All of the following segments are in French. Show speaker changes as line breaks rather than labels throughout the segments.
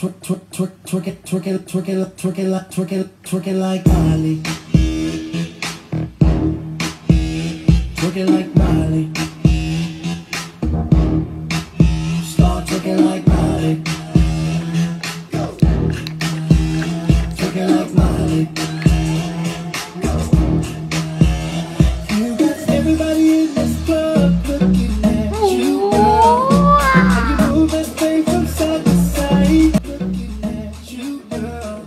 twerk it like Miley. Twerk it like Miley. Start twerking like Miley. Twerk it like Miley. You got everybody in this club looking at you, girl. And you move that thing from side to side. Looking at you, girl.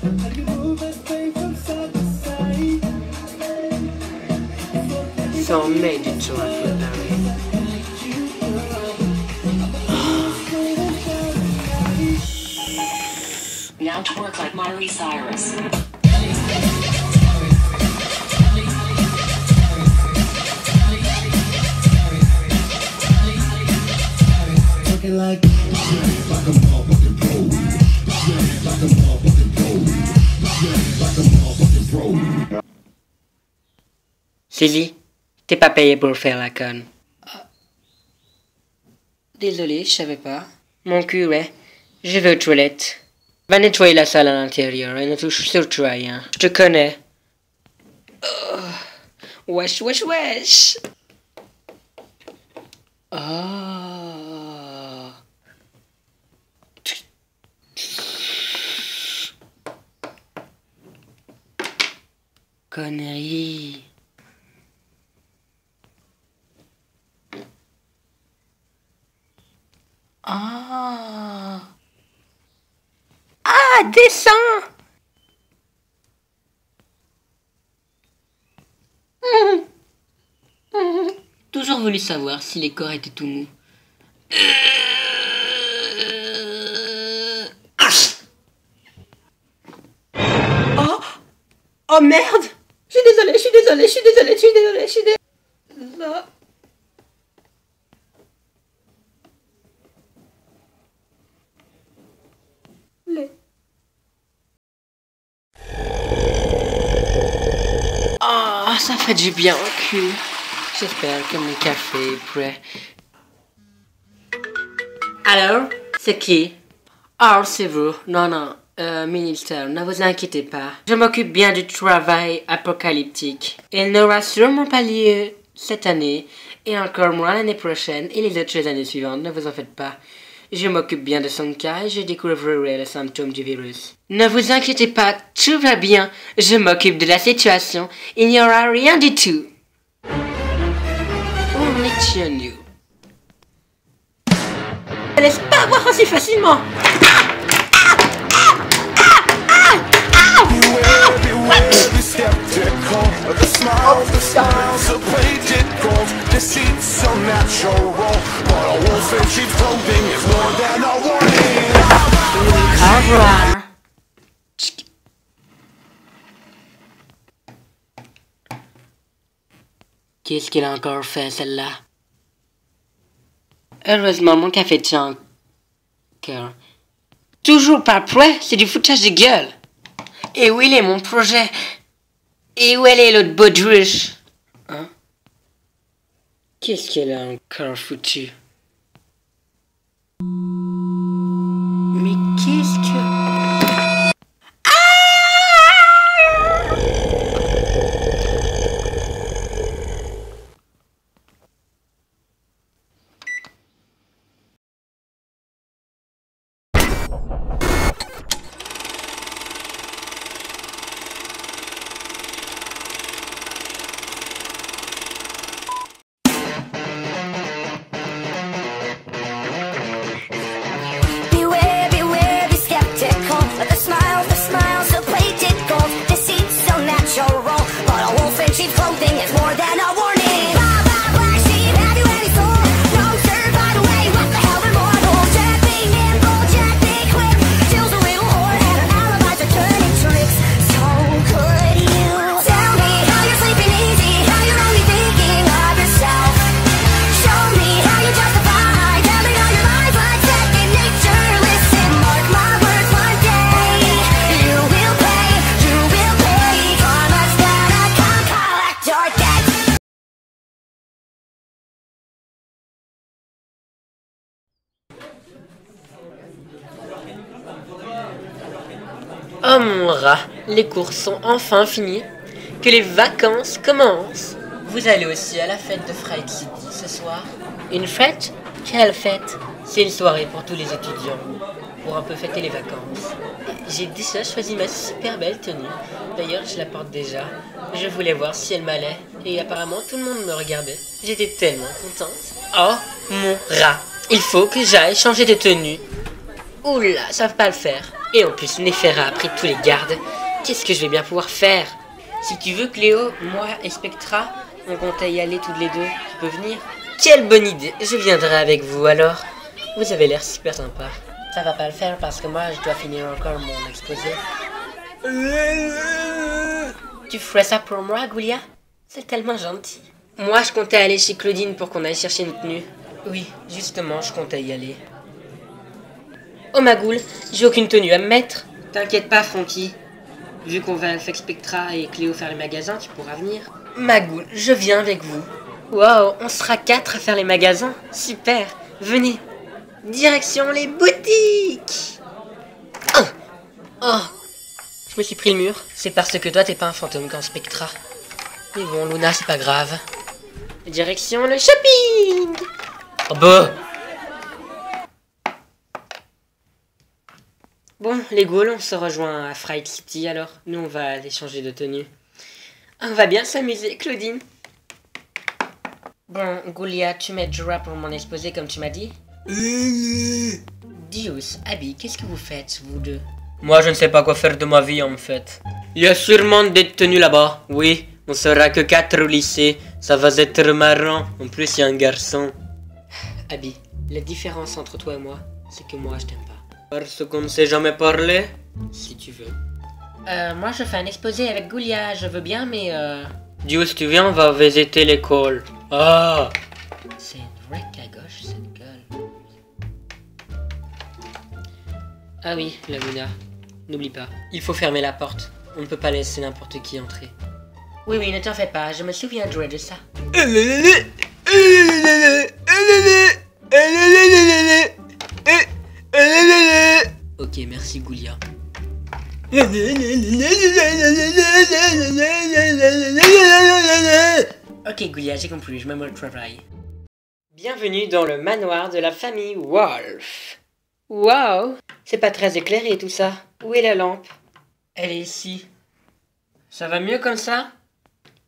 And you move that thing from side to side.
So made it to us with Larry.
Now twerk like Miley Cyrus.
Twerking like
Sylvie, t'es pas payé pour faire la conne. Désolé, je savais pas. Mon cul, ouais. Je vais aux toilettes. Va nettoyer la salle à l'intérieur et ne touche surtout à rien. Je te connais. Wesh, wesh, wesh. Oh. Connerie. Ah. Ah, descends. Toujours voulu savoir si les corps étaient tout mous. Oh. Oh merde. Je suis désolée, je suis désolée, je suis désolée, je suis désolée, je suis désolée. Ah, ça fait du bien au cul. J'espère que mon café est prêt. Alors, c'est qui? Oh, c'est vous. Non, non, ministère, ne vous inquiétez pas. Je m'occupe bien du travail apocalyptique. Il n'aura sûrement pas lieu cette année, et encore moins l'année prochaine, et les autres années suivantes, ne vous en faites pas. Je m'occupe bien de son cas et je découvrirai les symptômes du virus. Ne vous inquiétez pas, tout va bien. Je m'occupe de la situation. Il n'y aura rien du tout. On est chez nous. Ne laisse pas voir aussi facilement. Au revoir. Qu'est-ce qu'il a encore fait, celle-là? Heureusement, mon café tient encore. Toujours pas prêt, c'est du foutage de gueule. Et où il est mon projet? Et où elle est l'autre baudruche? Hein? Qu'est-ce qu'elle a encore foutu? Mais qu'est-ce que... Oh mon rat, les cours sont enfin finis. Que les vacances commencent. Vous allez aussi à la fête de Fright City ce soir. Une fête? Quelle fête? C'est une soirée pour tous les étudiants, pour un peu fêter les vacances. J'ai déjà choisi ma super belle tenue. D'ailleurs, je la porte déjà. Je voulais voir si elle m'allait, et apparemment tout le monde me regardait. J'étais tellement contente. Oh, mon rat. Il faut que j'aille changer de tenue. Oula, ça va pas le faire. Et en plus, Néfera a pris tous les gardes. Qu'est-ce que je vais bien pouvoir faire? Si tu veux, Cléo, moi et Spectra, on comptait y aller toutes les deux. Tu peux venir? Quelle bonne idée! Je viendrai avec vous alors. Vous avez l'air super sympa. Ça va pas le faire parce que moi, je dois finir encore mon exposé. Tu ferais ça pour moi, Goulia? C'est tellement gentil. Moi, je comptais aller chez Claudine pour qu'on aille chercher une tenue. Oui, justement, je comptais y aller. Oh Magoul, j'ai aucune tenue à me mettre. T'inquiète pas, Francky. Vu qu'on va avec Spectra et Cléo faire les magasins, tu pourras venir. Magoul, je viens avec vous. Wow, on sera 4 à faire les magasins. Super, venez. Direction les boutiques. Oh, je me suis pris le mur. C'est parce que toi, t'es pas un fantôme quand Spectra. Mais bon, Luna, c'est pas grave. Direction le shopping. Oh bah. Bon, les ghouls, on se rejoint à Fright City alors. Nous, on va aller changer de tenue. On va bien s'amuser, Claudine. Bon, Goulia, tu m'aideras pour mon exposé comme tu m'as dit? Dios, Abby, qu'est-ce que vous faites, vous deux? Moi, je ne sais pas quoi faire de ma vie, en fait. Il y a sûrement des tenues là-bas. Oui, on sera que 4 au lycée. Ça va être marrant. En plus, il y a un garçon. Abby, la différence entre toi et moi, c'est que moi, je t'aime pas. Parce qu'on ne s'est jamais parlé? Si tu veux. Moi je fais un exposé avec Goulia, je veux bien, mais Dieu, si tu viens, on va visiter l'école. Ah! C'est une vraie cagoche, cette gueule. Ah oui, la Luna. N'oublie pas, il faut fermer la porte. On ne peut pas laisser n'importe qui entrer. Oui, ne t'en fais pas, je me souviendrai de ça. Ok, merci Goulia. Ok Goulia, j'ai compris, je me mets au travail. Bienvenue dans le manoir de la famille Wolf. Wow, c'est pas très éclairé tout ça. Où est la lampe? Elle est ici. Ça va mieux comme ça?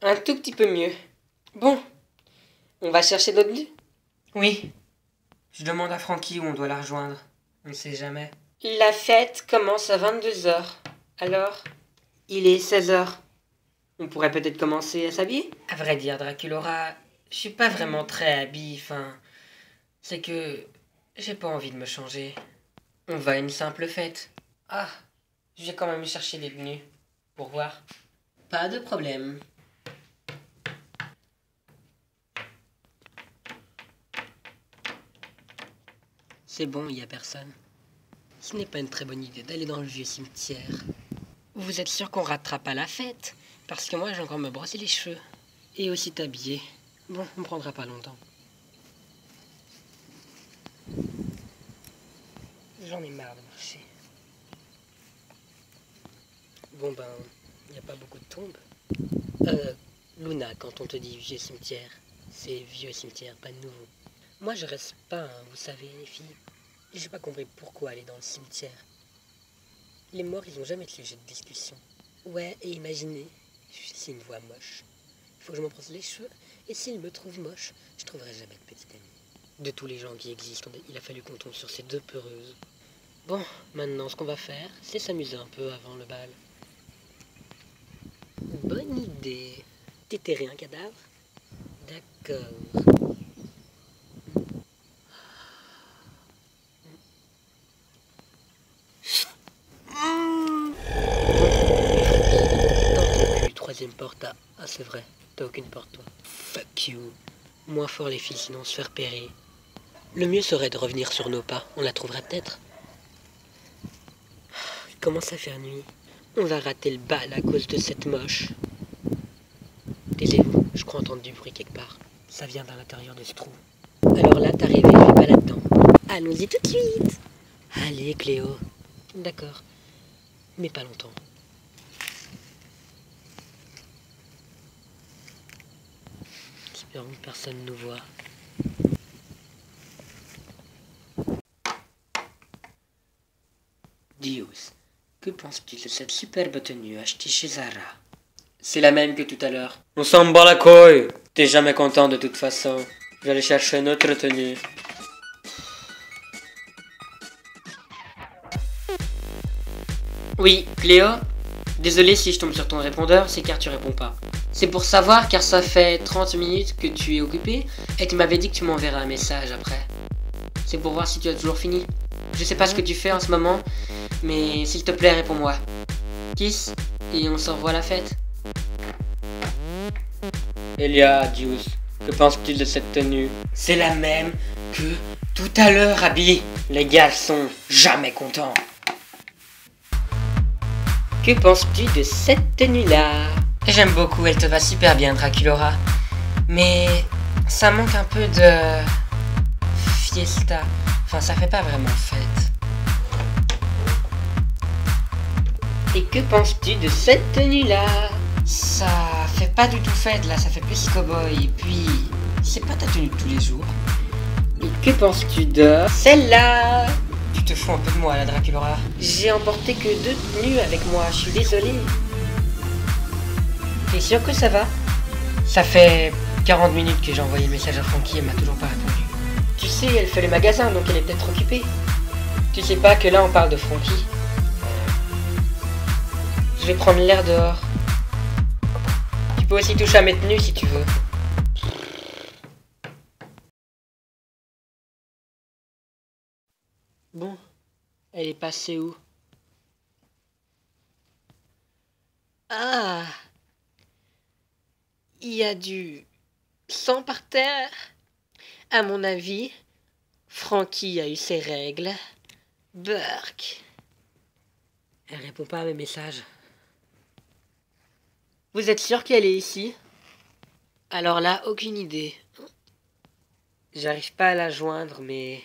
Un tout petit peu mieux. Bon, on va chercher d'autres lieux? Oui. Je demande à Francky où on doit la rejoindre. On ne sait jamais. La fête commence à 22h. Alors, il est 16h. On pourrait peut-être commencer à s'habiller? À vrai dire, Draculaura, je suis pas vraiment très habillé, enfin... C'est que... j'ai pas envie de me changer. On va à une simple fête. Ah, je vais quand même chercher des tenues. Pour voir. Pas de problème. C'est bon, il y a personne. Ce n'est pas une très bonne idée d'aller dans le vieux cimetière. Vous êtes sûr qu'on ratera pas la fête? Parce que moi, j'ai encore me brosser les cheveux. Et aussi t'habiller. Bon, on prendra pas longtemps. J'en ai marre de marcher. Bon ben, il n'y a pas beaucoup de tombes. Luna, quand on te dit vieux cimetière, c'est vieux cimetière, pas nouveau. Moi, je reste pas, hein, vous savez, les filles. J'ai pas compris pourquoi aller dans le cimetière. Les morts, ils ont jamais de sujet de discussion. Ouais, et imaginez, c'est une voix moche. Il faut que je me brosse les cheveux, et s'il me trouve moche, je trouverai jamais de petite amie. De tous les gens qui existent, il a fallu qu'on tombe sur ces deux peureuses. Bon, maintenant, ce qu'on va faire, c'est s'amuser un peu avant le bal. Bonne idée. Déterrer un cadavre? D'accord. Troisième porte à... Ah, c'est vrai, t'as aucune porte, toi. Fuck you. Moins fort, les filles, sinon on se fait repérer. Le mieux serait de revenir sur nos pas. On la trouvera peut-être. Il commence à faire nuit. On va rater le bal à cause de cette moche. Taisez-vous, je crois entendre du bruit quelque part. Ça vient dans l'intérieur de ce trou. Alors là, t'as rêvé, je vais pas là-dedans. Allons-y tout de suite. Allez, Cléo. D'accord. Mais pas longtemps. Espérons que personne ne nous voit. Dios, que penses-tu de cette superbe tenue achetée chez Zara? C'est la même que tout à l'heure. On s'en bat la couille. T'es jamais content de toute façon. J'allais chercher une autre tenue. Oui, Cléo. Désolé si je tombe sur ton répondeur, c'est car tu réponds pas. C'est pour savoir car ça fait 30 minutes que tu es occupé et tu m'avais dit que tu m'enverrais un message après. C'est pour voir si tu as toujours fini. Je sais pas ce que tu fais en ce moment, mais s'il te plaît, réponds-moi. Kiss, et on s'envoie à la fête. Elia, Deuce, que penses-tu de cette tenue? C'est la même que tout à l'heure, Abby. Les gars sont jamais contents. Que penses-tu de cette tenue-là? J'aime beaucoup, elle te va super bien, Draculora. Mais ça manque un peu de fiesta. Enfin, ça fait pas vraiment fête. Et que penses-tu de cette tenue-là? Ça fait pas du tout fête, là, ça fait plus cowboy. Et puis, c'est pas ta tenue de tous les jours. Et que penses-tu de celle-là? Tu te fous un peu de moi, la Draculora. J'ai emporté que 2 tenues avec moi, je suis désolé. T'es sûr que ça va? Ça fait 40 minutes que j'ai envoyé le message à Frankie, elle m'a toujours pas répondu. Tu sais, elle fait le magasin, donc elle est peut-être occupée. Tu sais pas que là on parle de Frankie. Je vais prendre l'air dehors. Tu peux aussi toucher à mes tenues si tu veux. Bon, elle est passée où? Ah! Il y a du sang par terre. À mon avis, Frankie a eu ses règles. Burke. Elle répond pas à mes messages. Vous êtes sûr qu'elle est ici? Alors là, aucune idée. J'arrive pas à la joindre, mais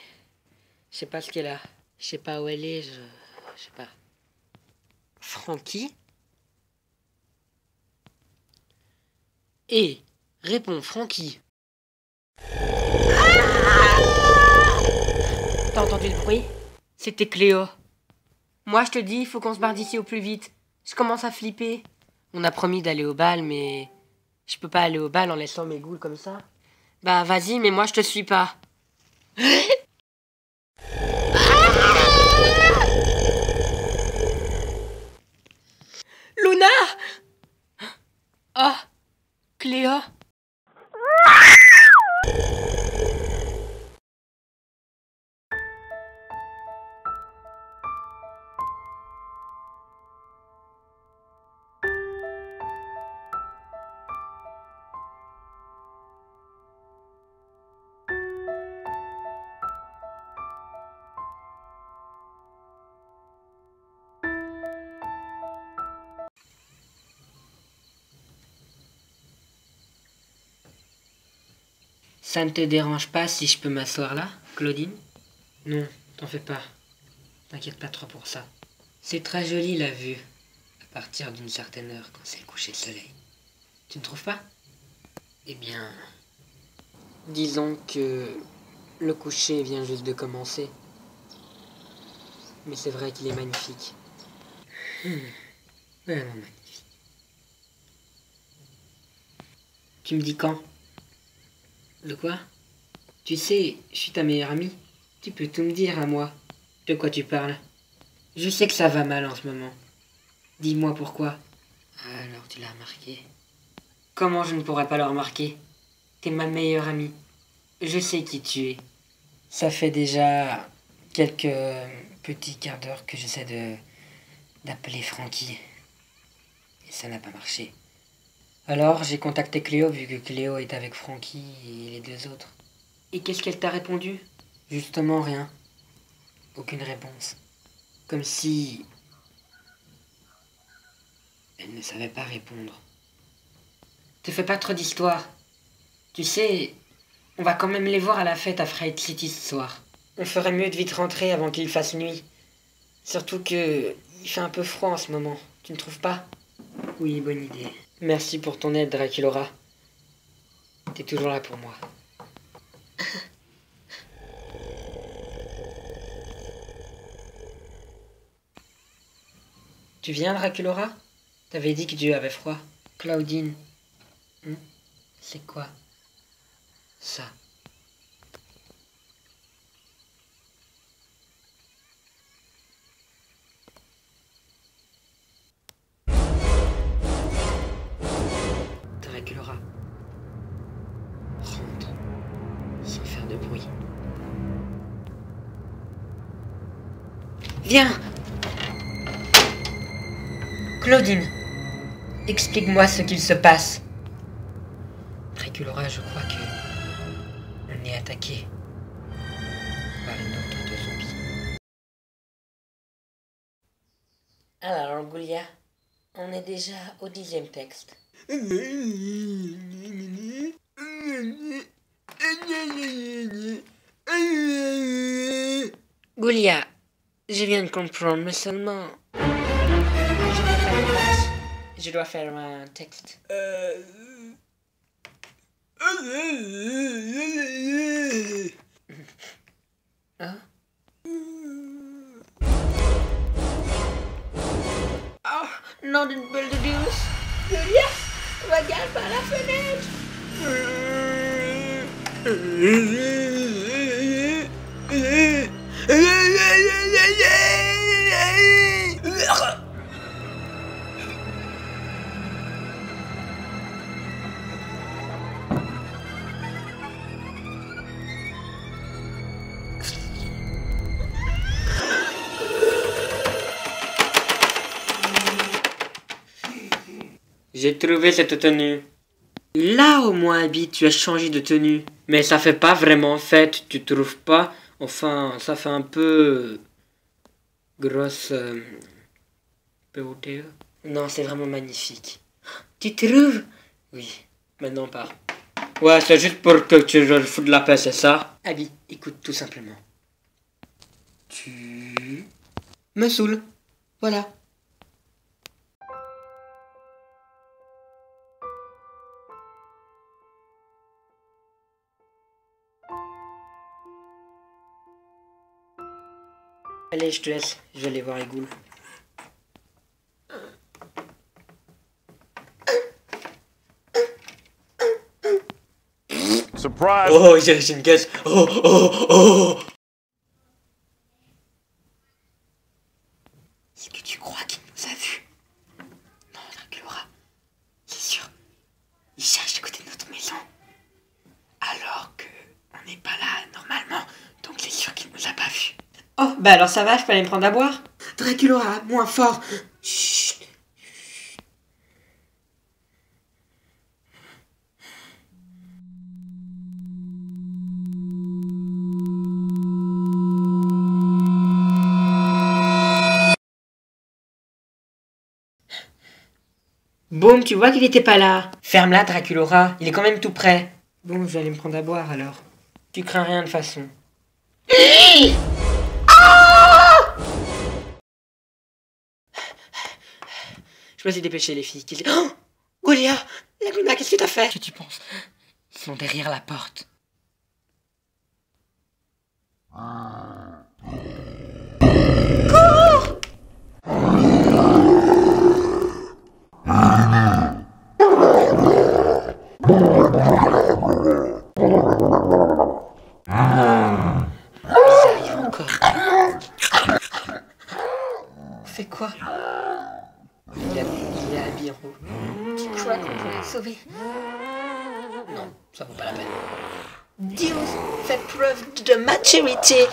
je sais pas ce qu'elle a. Je sais pas où elle est, je sais pas. Frankie? Et répond Frankie. T'as entendu le bruit? C'était Cléo. Moi je te dis, il faut qu'on se barre d'ici au plus vite. Je commence à flipper. On a promis d'aller au bal, mais je peux pas aller au bal en laissant mes goules comme ça. Bah vas-y, mais moi je te suis pas. Luna! Oh, Cléo? Ça ne te dérange pas si je peux m'asseoir là, Claudine? Non, t'en fais pas. T'inquiète pas trop pour ça. C'est très joli la vue, à partir d'une certaine heure quand c'est le coucher de soleil. Tu ne trouves pas? Eh bien, disons que le coucher vient juste de commencer. Mais c'est vrai qu'il est magnifique. Vraiment magnifique. Tu me dis quand? De quoi? Tu sais, je suis ta meilleure amie. Tu peux tout me dire à moi. De quoi tu parles? Je sais que ça va mal en ce moment. Dis-moi pourquoi. Alors tu l'as remarqué. Comment je ne pourrais pas le remarquer? T'es ma meilleure amie. Je sais qui tu es. Ça fait déjà quelques petits quarts d'heure que j'essaie d'appeler Frankie. Et ça n'a pas marché. Alors j'ai contacté Cléo vu que Cléo est avec Frankie et les 2 autres. Et qu'est-ce qu'elle t'a répondu? Justement rien. Aucune réponse. Comme si elle ne savait pas répondre. Te fais pas trop d'histoire. Tu sais, on va quand même les voir à la fête à Fright City ce soir. On ferait mieux de vite rentrer avant qu'il fasse nuit. Surtout que Il fait un peu froid en ce moment, tu ne trouves pas? Oui, bonne idée. Merci pour ton aide, Draculaura. T'es toujours là pour moi. Tu viens, Draculaura? T'avais dit que Dieu avait froid. Claudine. C'est quoi ça? Draculaura. Rentre. Sans faire de bruit. Viens! Claudine, explique-moi ce qu'il se passe. Draculaura, je crois que on est attaqué par une horde de zombies. Alors, Goulia, on est déjà au 10e texte. Goulia, je viens de comprendre, mais seulement... Je dois faire un texte. Hein? Oh, nom d'une boule de douce. Julia, regarde par la fenêtre. J'ai trouvé cette tenue. Là au moins, Abby, tu as changé de tenue. Mais ça fait pas vraiment fête, tu trouves pas? Enfin, ça fait un peu... grosse... POTE. Non, c'est vraiment magnifique. Tu trouves? Oui, maintenant pas. Ouais, c'est juste pour que tu le fous de la paix, c'est ça? Abby, écoute tout simplement. Tu... me saoules. Voilà. Allez, je te laisse, je vais aller voir les ghouls.
Surprise!
Oh, j'ai une caisse. Oh, oh, oh! Est-ce que tu crois qu'il nous a vus? Non, Draculaura. C'est sûr. Il cherche du côté de notre maison. Alors que on n'est pas là normalement. Donc c'est sûr qu'il nous a pas vus. Oh, bah alors ça va, je peux aller me prendre à boire? Draculaura, moins fort. Chut. Boum, tu vois qu'il était pas là. Ferme-la, Draculaura, il est quand même tout prêt. Bon, je vais aller me prendre à boire alors. Tu crains rien de façon. Je me suis dépêché, les filles. Oh, Goulia, Laguna, qu'est-ce que t'as fait? Que tu penses? Ils sont derrière la porte. Ils arrivent encore. On fait quoi? Il y a Abby en haut. Tu crois qu'on pourrait le sauver? Non, ça vaut pas la peine. Dieu fait preuve de maturité.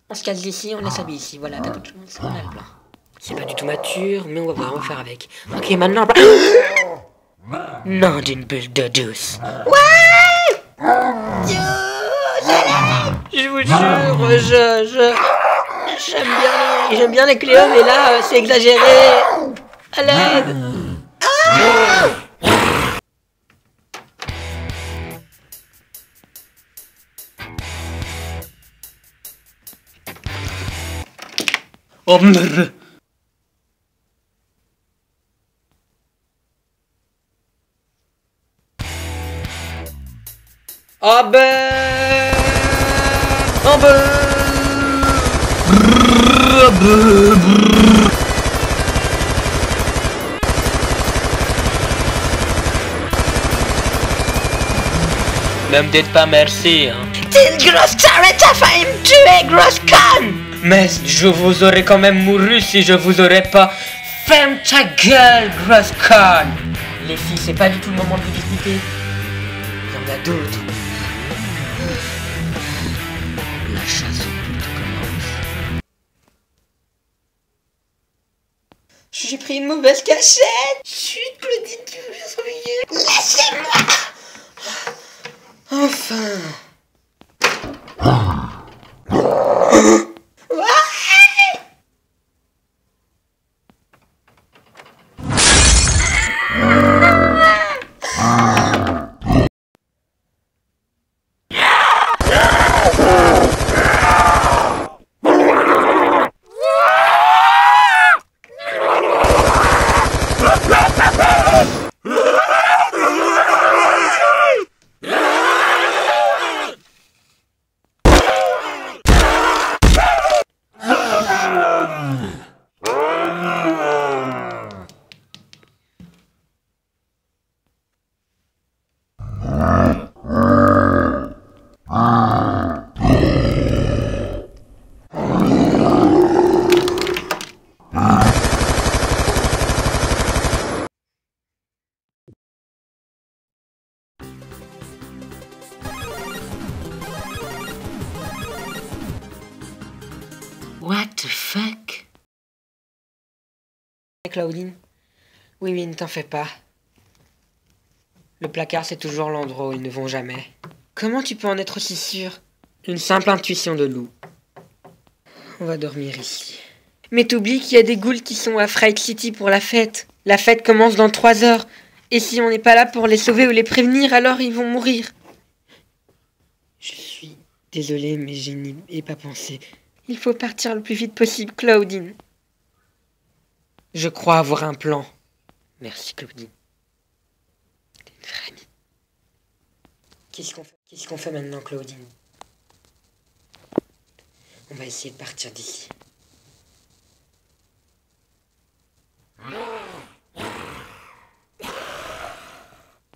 On se casse d'ici, on laisse Abby ici. Voilà, t'as toute chance, on a le plan. C'est pas du tout mature, mais on va voir, on va faire avec. Ok, maintenant... Non d'une bulle de douce. Ouais! Dieu, je vous jure, j'aime bien les Cléo, mais là, c'est exagéré. À l'aide. Oh merde. Oh ben... Oh
Ne me dites pas merci, hein.
T'es une grosse charrette, t'as failli me tuer, grosse conne!
Mais je vous aurais quand même mouru si je vous aurais pas...
Ferme ta gueule, grosse conne! Les filles, c'est pas du tout le moment de vous disputer. Il y en a d'autres. La chasse aux putes commence. J'ai pris une mauvaise cachette! Chut, Claudine, tu veux me surveiller? Laissez-moi! Enfin! What the fuck? Claudine? Oui, ne t'en fais pas. Le placard, c'est toujours l'endroit où ils ne vont jamais. Comment tu peux en être aussi sûr? Une simple intuition de loup. On va dormir ici. Mais t'oublies qu'il y a des ghouls qui sont à Fright City pour la fête. La fête commence dans 3 heures. Et si on n'est pas là pour les sauver ou les prévenir, alors ils vont mourir. Je suis désolée, mais je n'y ai pas pensé. Il faut partir le plus vite possible, Claudine. Je crois avoir un plan. Merci, Claudine. T'es une vraie amie. Qu'est-ce qu'on fait maintenant, Claudine? On va essayer de partir d'ici.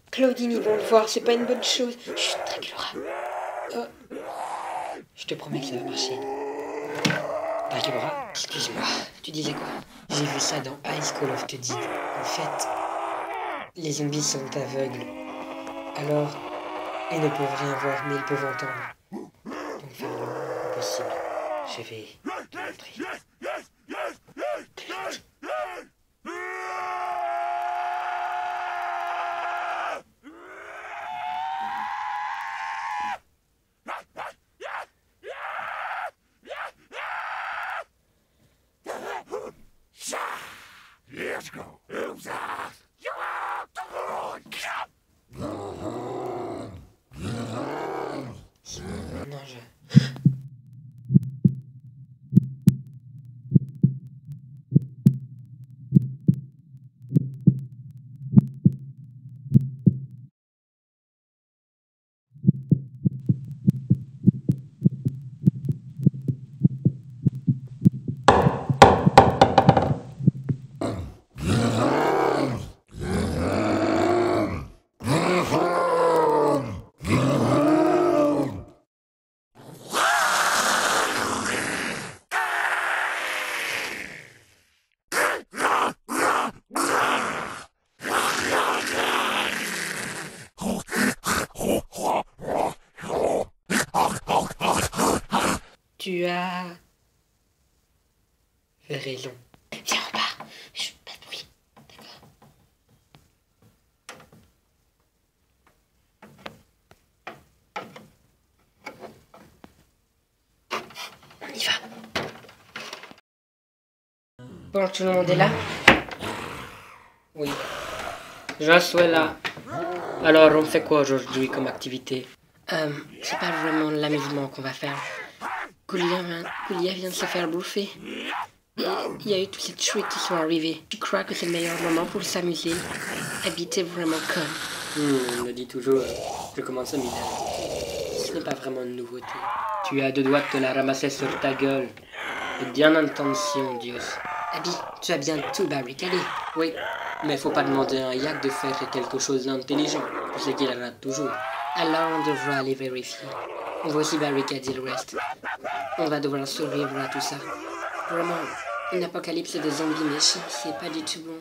Claudine, ils vont le voir, c'est pas une bonne chose. Chut, Dracula. Oh. Je te promets que ça va marcher. Dracula, excuse-moi, tu disais quoi? J'ai vu ça dans High School of the Dead. En fait, les zombies sont aveugles. Alors, ils ne peuvent rien voir, mais ils peuvent entendre. Donc faire le moins possible. Je vais te montrer.
Let's go.
Non, je... Tu as raison. Viens, on part. Chut, pas de bruit. D'accord. On y va. Bon, tout le monde est là? Oui. Joss est là. Alors, on fait quoi aujourd'hui comme activité? C'est pas vraiment l'amusement qu'on va faire. Goulia vient de se faire bouffer. Et il y a eu tous ces trucs qui sont arrivés. Tu crois que c'est le meilleur moment pour s'amuser? Habiter vraiment comme. On le dit toujours, je commence à m'y ce n'est pas vraiment une nouveauté. Tu as deux doigts de te la ramasser sur ta gueule. Et bien intention, Dios. Abby, tu as bien tout barricadé. Oui, mais faut pas demander à un yak de faire quelque chose d'intelligent. Tu sais qu'il rate toujours. Alors on devra aller vérifier. On va aussi barricader le reste. On va devoir survivre à tout ça. Vraiment, une apocalypse de zombies méchants, c'est pas du tout bon.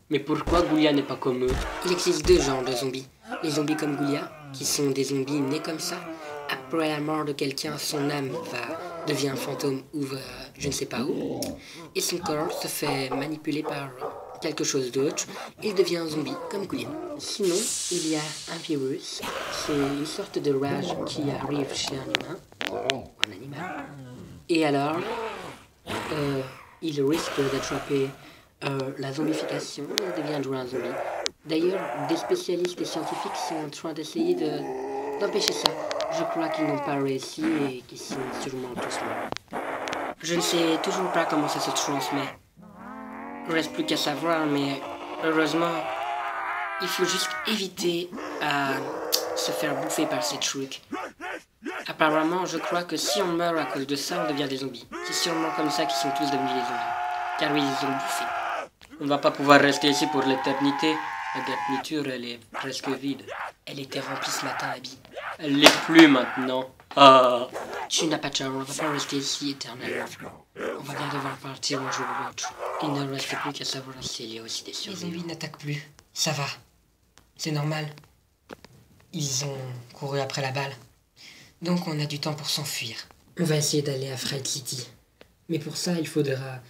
Mais pourquoi Goulia n'est pas comme eux? Il existe deux genres de zombies. Les zombies comme Goulia, qui sont des zombies nés comme ça. Après la mort de quelqu'un, son âme devient un fantôme ou va je ne sais pas où. Et son corps se fait manipuler par quelque chose d'autre. Il devient un zombie, comme Goulia. Sinon, il y a un virus. C'est une sorte de rage qui arrive chez un humain. Ou un animal. Et alors, il risque d'attraper la zombification et deviendra un zombie. D'ailleurs, des spécialistes et scientifiques sont en train d'essayer d'empêcher ça. Je crois qu'ils n'ont pas réussi et qu'ils sont sûrement tous morts. Je ne sais toujours pas comment ça se transmet. Il ne reste plus qu'à savoir, mais heureusement, il faut juste éviter à se faire bouffer par ces trucs. Apparemment, je crois que si on meurt à cause de ça, on devient des zombies. C'est sûrement comme ça qu'ils sont tous devenus des zombies. Car oui, ils ont bouffé. On va pas pouvoir rester ici pour l'éternité. La garniture, elle est presque vide. Elle était remplie ce matin, Abby. Elle l'est plus maintenant. Ah. Tu n'as pas de chance, on va pas rester ici éternellement. On va bien devoir partir un jour ou l'autre. Il ne reste plus qu'à savoir s'il y a aussi des survivants. Les zombies n'attaquent plus. Ça va. C'est normal. Ils ont couru après la balle. Donc on a du temps pour s'enfuir. On va essayer d'aller à Fright City. Mais pour ça, il faudra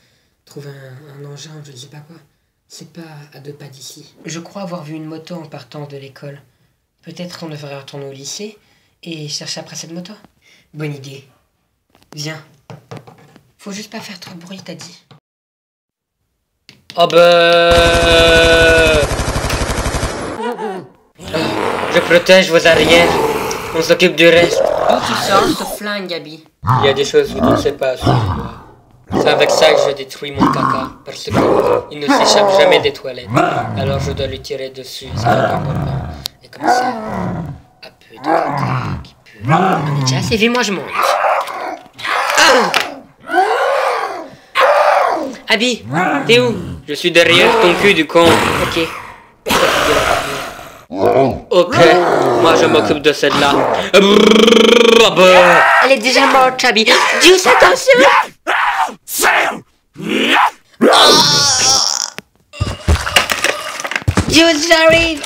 trouver un engin, je ne sais pas quoi. C'est pas à 2 pas d'ici. Je crois avoir vu une moto en partant de l'école. Peut-être qu'on devrait retourner au lycée et chercher après cette moto. Bonne idée. Viens. Faut juste pas faire trop de bruit, t'as dit.
Oh je protège vos arrières. On s'occupe du reste.
D'où tu sors ce flingue, Abby?
Il y a des choses que tu ne sais pas sur moi. C'est avec ça que je détruis mon caca, parce qu'il ne s'échappe jamais des toilettes. Alors je dois lui tirer dessus, ça fait comme bon. Et comme ça, un peu de caca qui peut...
On est déjà assez vu, moi je monte. Abby, t'es où?
Je suis derrière ton cul du con.
Ok.
Ok, moi je m'occupe de celle-là.
Elle est déjà morte, Abby. Dieu, attention! Dieu, j'arrive!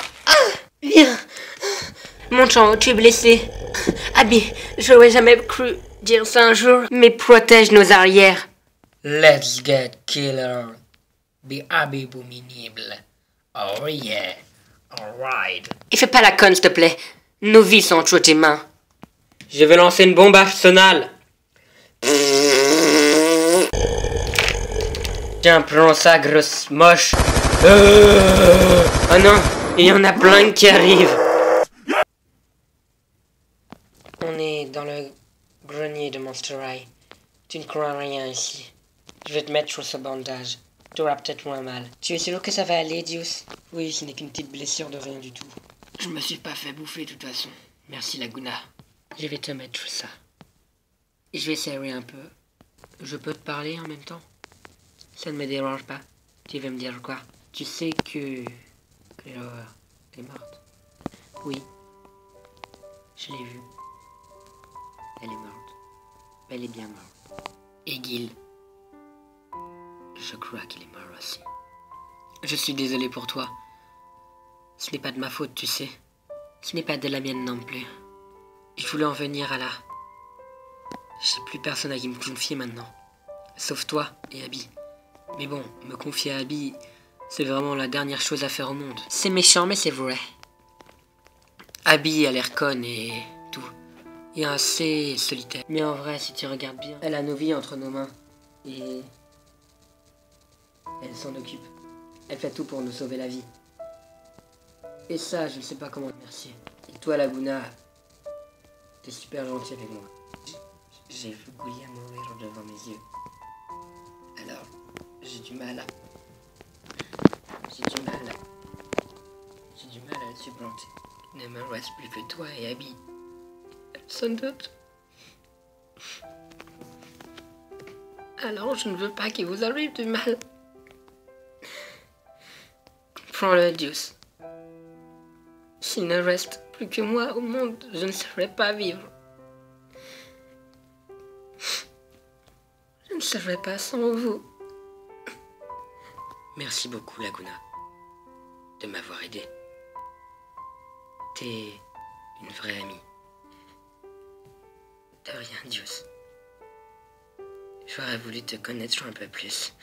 Viens! Mon chant, tu es blessé. Abby, j'aurais jamais cru dire ça un jour, mais protège nos arrières.
Let's get killer. Be abominable. Oh yeah. Alright.
Et fais pas la conne, s'il te plaît. Nos vies sont entre tes mains.
Je vais lancer une bombe arsenal. Tiens, prends ça, grosse moche.
Oh non, il y en a plein qui arrivent. On est dans le grenier de Monster High. Tu ne crois rien ici. Je vais te mettre sur ce bandage. Tu auras peut-être moins mal. Tu es sûr que ça va aller, Dios? Oui, ce n'est qu'une petite blessure de rien du tout. Je me suis pas fait bouffer de toute façon. Merci, Laguna. Je vais te mettre ça. Je vais serrer un peu. Je peux te parler en même temps? Ça ne me dérange pas. Tu veux me dire quoi? Tu sais que... Cléora est morte. Oui. Je l'ai vue. Elle est morte. Elle est bien morte. Et Gil. Je crois qu'il est mort aussi. Je suis désolé pour toi. Ce n'est pas de ma faute, tu sais. Ce n'est pas de la mienne non plus. Je voulais en venir à là. J'ai plus personne à qui me confier maintenant. Sauf toi et Abby. Mais bon, me confier à Abby, c'est vraiment la dernière chose à faire au monde. C'est méchant, mais c'est vrai. Abby a l'air conne et tout. Et assez solitaire. Mais en vrai, si tu regardes bien, elle a nos vies entre nos mains. Et... elle s'en occupe. Elle fait tout pour nous sauver la vie. Et ça, je ne sais pas comment te remercier. Et toi, Laguna, t'es super gentil avec moi. J'ai vu Goulia mourir devant mes yeux. Alors, j'ai du mal à le supporter. Il ne me reste plus que toi et Abby. sans doute. Alors je ne veux pas qu'il vous arrive du mal. Prends-le, Deuce. S'il ne reste plus que moi au monde, je ne saurais pas vivre. Je ne saurais pas sans vous. Merci beaucoup, Laguna, de m'avoir aidé. T'es une vraie amie. De rien, Deuce. J'aurais voulu te connaître un peu plus.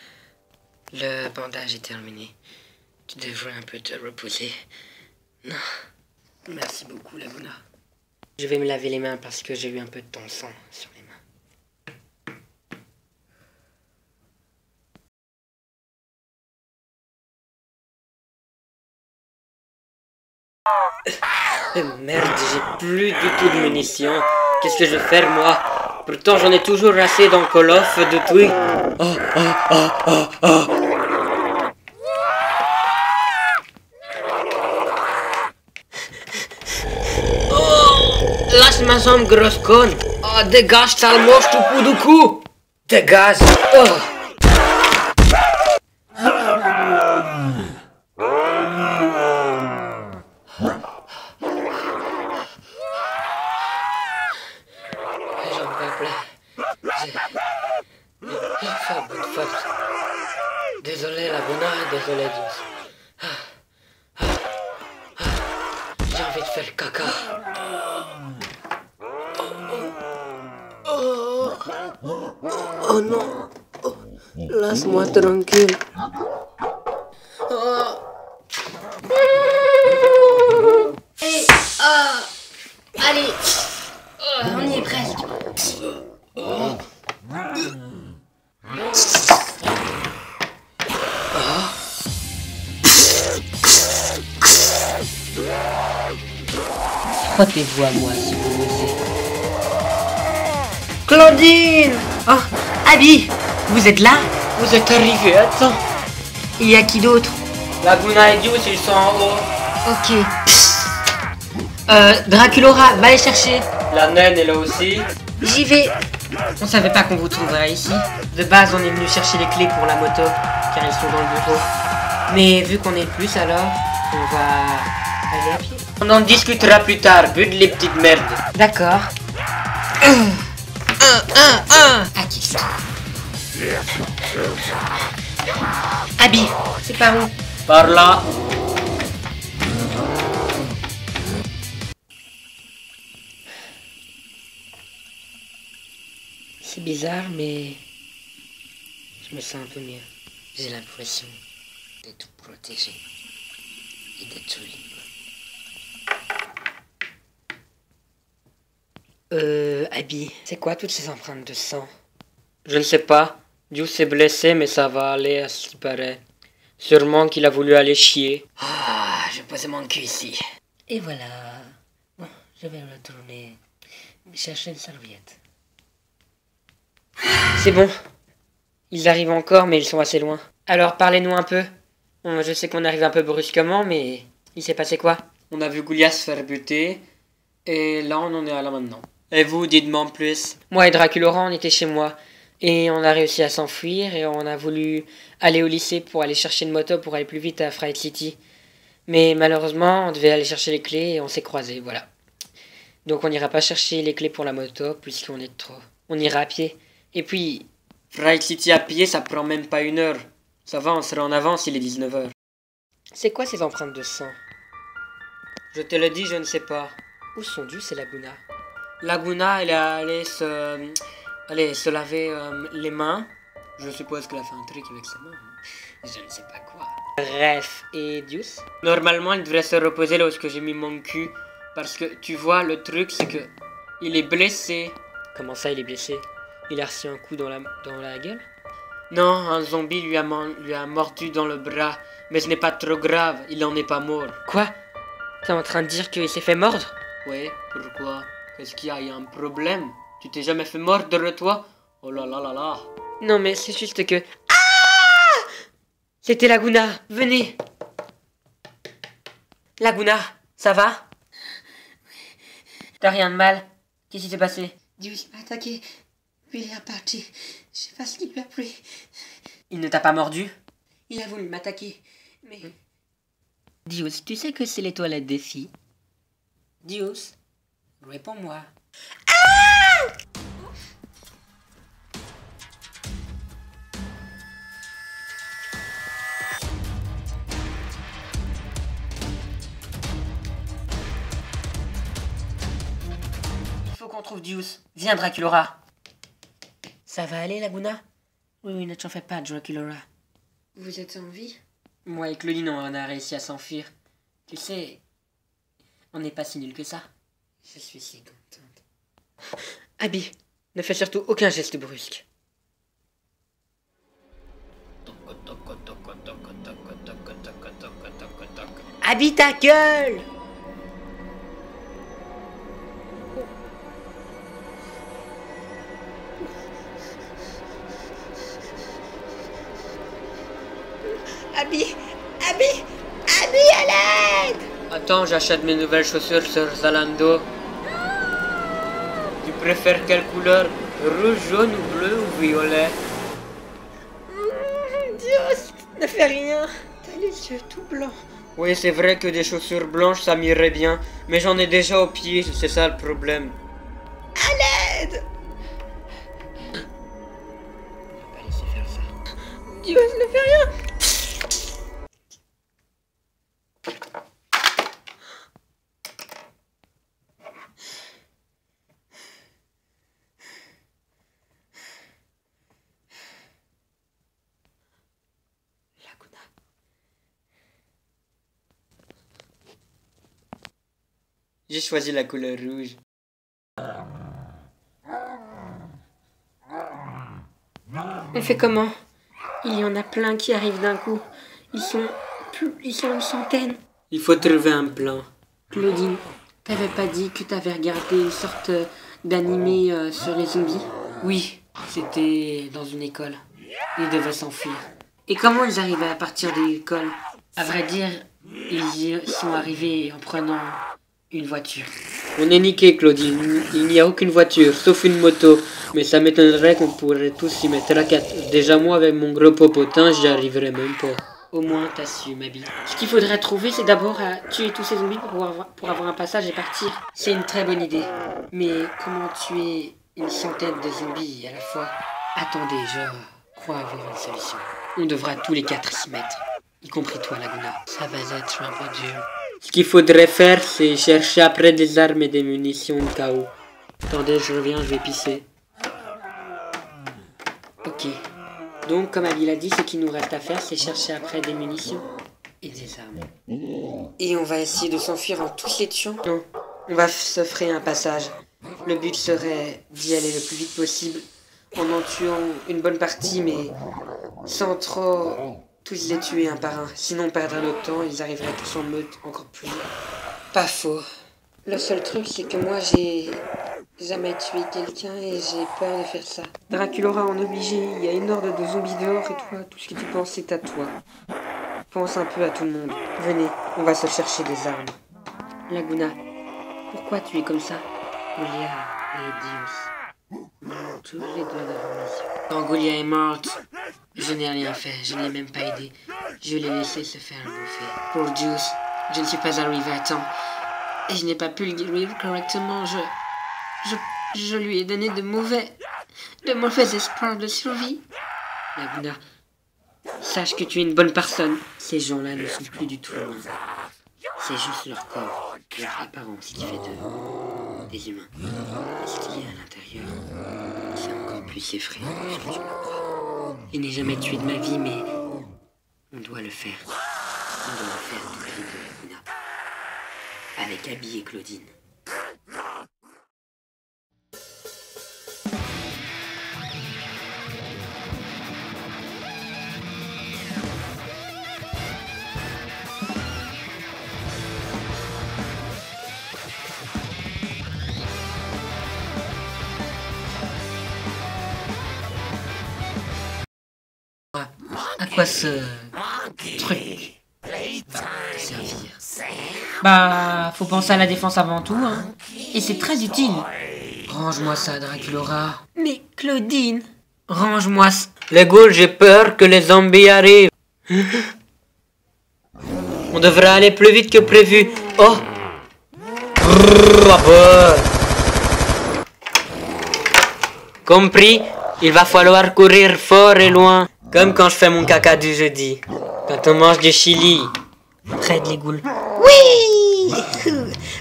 Le bandage est terminé. Tu devrais un peu te reposer. Non. Merci beaucoup, Laguna. Je vais me laver les mains parce que j'ai eu un peu de ton sang sur les mains. Merde, j'ai plus du tout de munitions. Qu'est-ce que je vais faire, moi? Pourtant, j'en ai toujours assez dans Call of depuis. Lâche ma jambe, grosse conne. Oh, dégage, sale moche, tout coup du cou. Dégage. Oh. J'en peux plus. J'ai fait un peu de force. Désolé, Laguna, désolé, Deuce. J'ai envie de faire caca. Oh non. Laisse-moi tranquille. Allez. On y est presque. Frottez-vous à moi si vous l'osez. Claudine! Oh, Abby! Vous êtes là? Vous êtes arrivés à temps. Il y a qui d'autre? Laguna et Deuce, ils sont en haut. Ok. Draculora, va les chercher. La naine est là aussi. J'y vais. On savait pas qu'on vous trouverait ici. De base, on est venu chercher les clés pour la moto, car ils sont dans le bureau. Mais vu qu'on est plus, alors, on va aller à pied. On en discutera plus tard, but les petites merdes. D'accord. À qui ça? Abby, c'est par où? Par là. C'est bizarre, mais je me sens un peu mieux. J'ai l'impression de tout protéger et d'être libre. Abby, c'est quoi toutes ces empreintes de sang? Je ne sais pas. Deuce est blessé, mais ça va aller à ce qui paraît. Sûrement qu'il a voulu aller chier. Ah, je pose mon cul ici. Et voilà. Bon, je vais retourner chercher une serviette. C'est bon. Ils arrivent encore, mais ils sont assez loin. Alors, parlez-nous un peu. Bon, je sais qu'on arrive un peu brusquement, mais il s'est passé quoi? On a vu Goulias se faire buter, et là, on en est à là maintenant. Et vous, dites-moi en plus. Moi et Draculora, on était chez moi, et on a réussi à s'enfuir, et on a voulu aller au lycée pour aller chercher une moto pour aller plus vite à Fright City. Mais malheureusement, on devait aller chercher les clés, et on s'est croisés, voilà. Donc on n'ira pas chercher les clés pour la moto, puisqu'on est trop. On ira à pied. Et puis, Fright City à pied, ça prend même pas 1 heure. Ça va, on sera en avance, il est 19h. C'est quoi ces empreintes de sang? Je te le dis, je ne sais pas. Où sont Deuce et Laguna? Laguna, elle est allée se laver les mains. Je suppose qu'elle a fait un truc avec ses mains. Je ne sais pas quoi. Bref, et Deuce? Normalement, il devrait se reposer là où j'ai mis mon cul. Parce que, tu vois, le truc, c'est que il est blessé. Comment ça, il est blessé? Il a reçu un coup dans la gueule? Non, un zombie lui a mordu dans le bras. Mais ce n'est pas trop grave, il en est pas mort. Quoi? T'es en train de dire qu'il s'est fait mordre? Oui, pourquoi? Qu'est-ce qu'il y a? Il y a un problème? Tu t'es jamais fait mordre, toi? Oh là là là là. Non, mais c'est juste que... Ah! C'était Laguna, venez. Laguna, ça va? T'as rien de mal? Qu'est-ce qui s'est passé?
Dios m'a attaqué, puis il est reparti. Je sais pas ce qu'il lui a pris.
Il ne t'a pas mordu?
Il a voulu m'attaquer, mais...
Dios, tu sais que c'est les toilettes des filles? Dios, réponds-moi. Il faut qu'on trouve Dios. Viens, Draculaura. Ça va aller, Laguna? Oui, ne t'en fais pas, Draculaura.
Vous êtes en vie?
Moi et Claudine, on a réussi à s'enfuir. Tu sais, on n'est pas si nuls que ça.
Je suis si contente.
Abby, ne fais surtout aucun geste brusque. Abby, ta gueule! Abby, à l'aide! Attends, j'achète mes nouvelles chaussures sur Zalando. Tu préfères quelle couleur? Rouge, jaune ou bleu ou violet? Dios, ne fais rien. T'as les yeux tout blancs. Oui, c'est vrai que des chaussures blanches, ça m'irait bien. Mais j'en ai déjà aux pieds, c'est ça le problème. À l'aide! On va pas laisser faire ça. Dios, ne fais rien! J'ai choisi la couleur rouge.
On fait comment? Il y en a plein qui arrivent d'un coup. Ils sont une centaine.
Il faut trouver un plan.
Claudine, t'avais pas dit que t'avais regardé une sorte d'animé sur les zombies?
Oui, c'était dans une école. Ils devaient s'enfuir. Et comment ils arrivaient à partir de l'école? À vrai dire, ils y sont arrivés en prenant une voiture. On est niqué, Claudine. Il n'y a aucune voiture, sauf une moto. Mais ça m'étonnerait qu'on pourrait tous y mettre la 4. Déjà moi, avec mon gros popotin, j'y arriverais même pas. Au moins, t'assumes, Abby.
Ce qu'il faudrait trouver, c'est d'abord à tuer tous ces zombies pour avoir un passage et partir.
C'est une très bonne idée. Mais comment tuer une centaine de zombies à la fois? Attendez, je crois avoir une solution. On devra tous les 4 s'y mettre. Y compris toi, Laguna. Ça va être un peu dur. Ce qu'il faudrait faire, c'est chercher après des armes et des munitions de KO. Attendez, je reviens, je vais pisser. Ok. Donc, comme Abby l'a dit, ce qu'il nous reste à faire, c'est chercher après des munitions et des armes. Et on va essayer de s'enfuir en tous les tuant? Non, on va se frayer un passage. Le but serait d'y aller le plus vite possible, en tuant une bonne partie, mais sans trop tous les tuer un par un. Sinon, on perdrait notre temps, ils arriveraient tous en meute encore plus. Pas faux.
Le seul truc, c'est que moi, j'ai jamais tué quelqu'un et j'ai peur de faire ça.
Draculaura en obligé, il y a une horde de zombies dehors et toi, tout ce que tu penses, c'est à toi. Pense un peu à tout le monde. Venez, on va se chercher des armes. Laguna, pourquoi tu es comme ça? Gaulia et Dios m'ont tous les doigts devant les yeux. Quand Gaulia est morte, je n'ai rien fait, je n'ai même pas aidé. Je l'ai laissé se faire bouffer. Pour Dios, je ne suis pas arrivé à temps. Et je n'ai pas pu le guérir correctement. Je lui ai donné de mauvais espoirs de survie. Laguna, sache que tu es une bonne personne. Ces gens-là ne sont plus du tout humains. C'est juste leur corps, leur apparence qui fait d'eux des humains. Et ce qu'il y a à l'intérieur, c'est encore plus effrayant que tu le crois. Je n'ai jamais tué de ma vie, mais on doit le faire. On doit le faire tous les deux, Laguna. Avec Abby et Claudine. À quoi ce truc va te servir? Bah, faut penser à la défense avant tout, hein. Et c'est très utile. Range-moi ça, Draculaura.
Mais Claudine...
Range-moi ça. Les ghouls, j'ai peur que les zombies arrivent. On devrait aller plus vite que prévu. Oh. Compris, il va falloir courir fort et loin. Comme quand je fais mon caca du jeudi. Quand on mange du chili. Prête les ghouls.
Oui.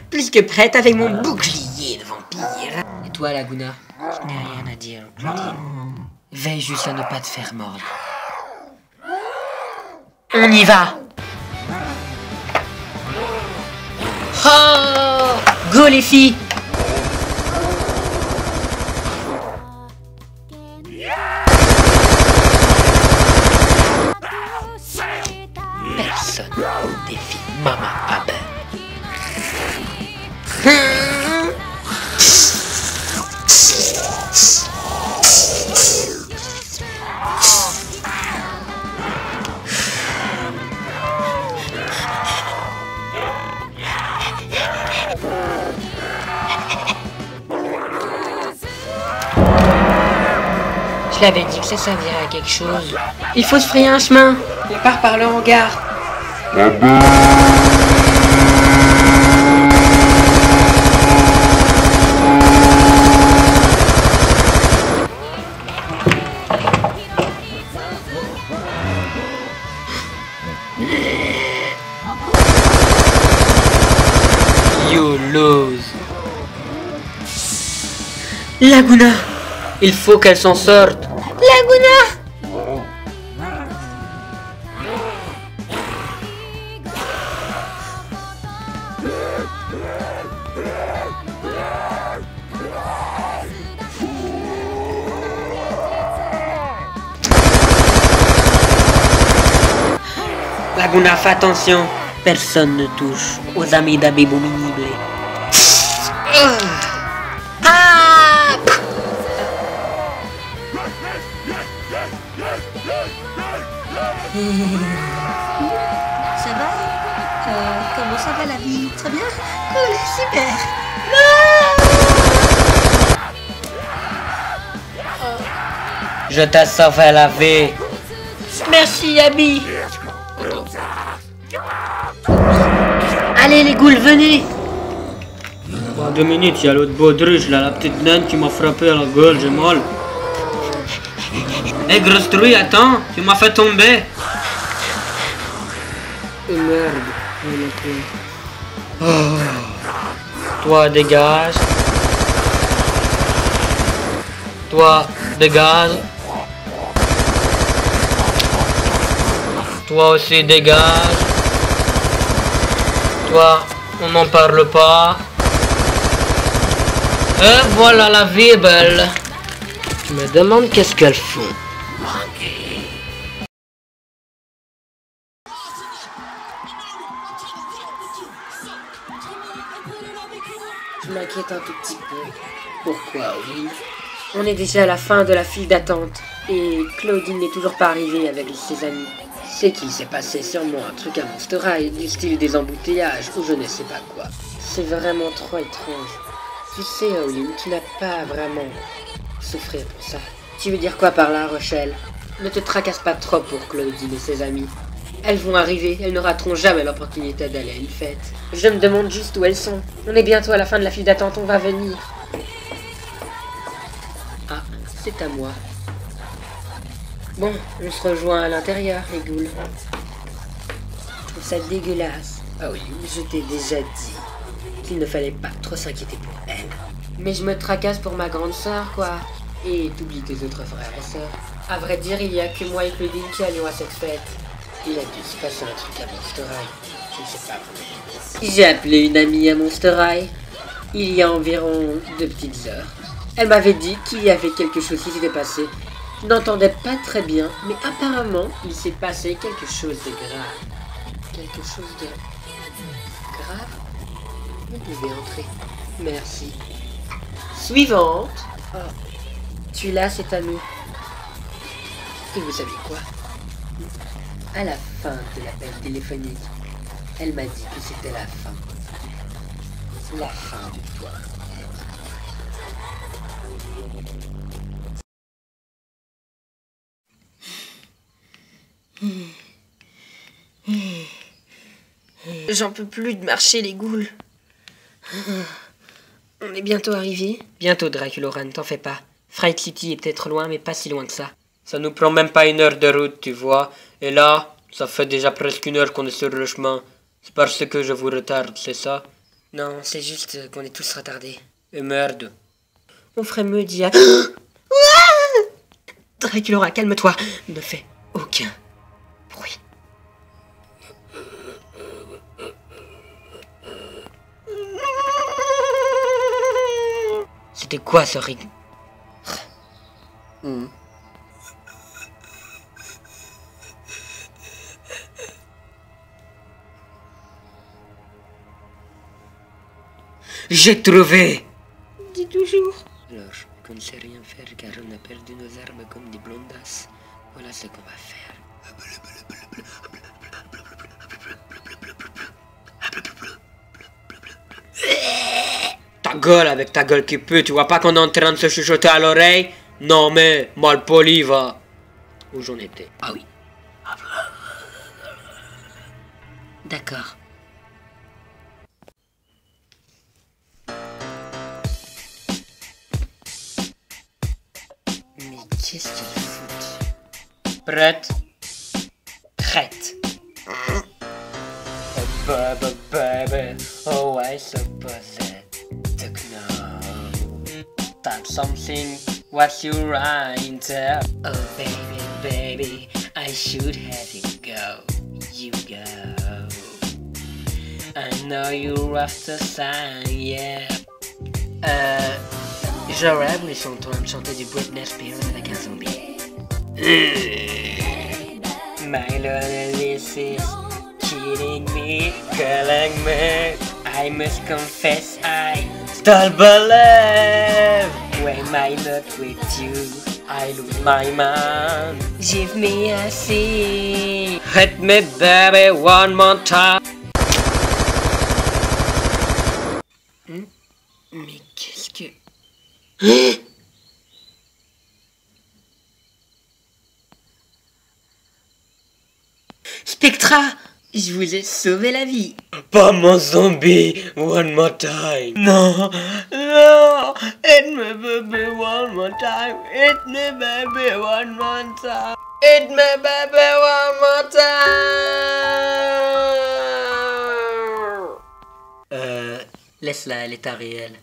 Plus que prête avec mon bouclier de vampire.
Et toi, Laguna? Je n'ai rien à dire, Claudine. Veille juste à ne pas te faire mordre. On y va. Oh, go les filles. Personne défie Mama Abe. Je l'avais dit que ça servirait à quelque chose.
Il faut se frayer un chemin. On part par le hangar.
You lose.
Laguna.
Il faut qu'elle s'en sorte.
Laguna.
Laguna, fais attention. Personne ne touche aux amis d'Abibominable.
Ça va? Comment ça va la vie? Très bien? Cool, super!
Je t'ai sauvé la vie.
Merci, Abby! Allez, les ghouls, venez!
Dans 2 minutes, il y a l'autre baudruche, là, la petite naine qui m'a frappé à la gueule, j'ai mal. Hé, grosse trouille, attends, tu m'as fait tomber. Merde, Toi, dégage. Toi, dégage. Toi aussi, dégage. Toi, on n'en parle pas. Et voilà, la vie est belle. Je me demande qu'est-ce qu'elles font.
Je m'inquiète un tout petit peu. Pourquoi, oui? On est déjà à la fin de la file d'attente. Et Claudine n'est toujours pas arrivée avec ses amis. C'est qu'il s'est passé sûrement un truc à Monster High, du style des embouteillages ou je ne sais pas quoi. C'est vraiment trop étrange. Tu sais, Olin, tu n'as pas vraiment souffrir pour ça. Tu veux dire quoi par là, Rochelle? Ne te tracasse pas trop pour Claudine et ses amis. Elles vont arriver, elles ne rateront jamais l'opportunité d'aller à une fête. Je me demande juste où elles sont. On est bientôt à la fin de la file d'attente, on va venir. Ah, c'est à moi. Bon, on se rejoint à l'intérieur, les ghouls. Je trouve ça dégueulasse. Ah oui, je t'ai déjà dit qu'il ne fallait pas trop s'inquiéter pour elle. Mais je me tracasse pour ma grande sœur, quoi. Et t'oublies tes autres frères et sœurs. À vrai dire, il y a que moi et Claudine qui allions à cette fête. Il a dû se passer un truc à Monster High. Je ne sais pas vraiment. J'ai appelé une amie à Monster High il y a environ 2 petites heures. Elle m'avait dit qu'il y avait quelque chose qui s'était passé. Je n'entendais pas très bien, mais apparemment, il s'est passé quelque chose de grave. Quelque chose de grave? Vous pouvez entrer. Merci. Suivante. Oh. Tu es là, c'est à nous. Et vous savez quoi? À la fin de l'appel téléphonique, elle m'a dit que c'était la fin. La fin de toi. J'en peux plus de marcher, les ghouls. On est bientôt arrivé.
Bientôt, Dracula, ne t'en fais pas. Fright City est peut-être loin, mais pas si loin que ça. Ça nous prend même pas 1 heure de route, tu vois. Et là, ça fait déjà presque 1 heure qu'on est sur le chemin. C'est parce que je vous retarde, c'est ça?
Non, c'est juste qu'on est tous retardés.
Et merde.
On ferait mieux d'y aller. Dracula, calme-toi. Ne fais aucun bruit.
C'était quoi ce rig? J'ai trouvé!
Dis toujours.
Alors, je ne sais rien faire car on a perdu nos armes comme des blondasses. Voilà ce qu'on va faire. Ta gueule avec ta gueule qui pue, tu vois pas qu'on est en train de se chuchoter à l'oreille? Non mais, mal poli va. Où j'en étais? Ah oui.
D'accord. Mais qu'est-ce qu'ils foutent?
Prête?
Prête.
Baby, baby, oh I suppose it took no. Type something, what's your right? Oh baby, baby, I should have you go. You go. I know you're after sign, yeah. J'aurais voulu sont en train de chanter du Britney Spears avec un zombie. My loneliness is killing me, killing me. I must confess I still believe. When I look with you, I lose my mind. Give me a seat. Hit me baby one more time.
Mais qu'est-ce que... Spectra, je vous ai sauvé la vie.
Pas mon zombie, one more time. Non, non, hit me baby one more time. Hit me baby one more time. Hit me baby one more time. Laisse-la, elle est à réel.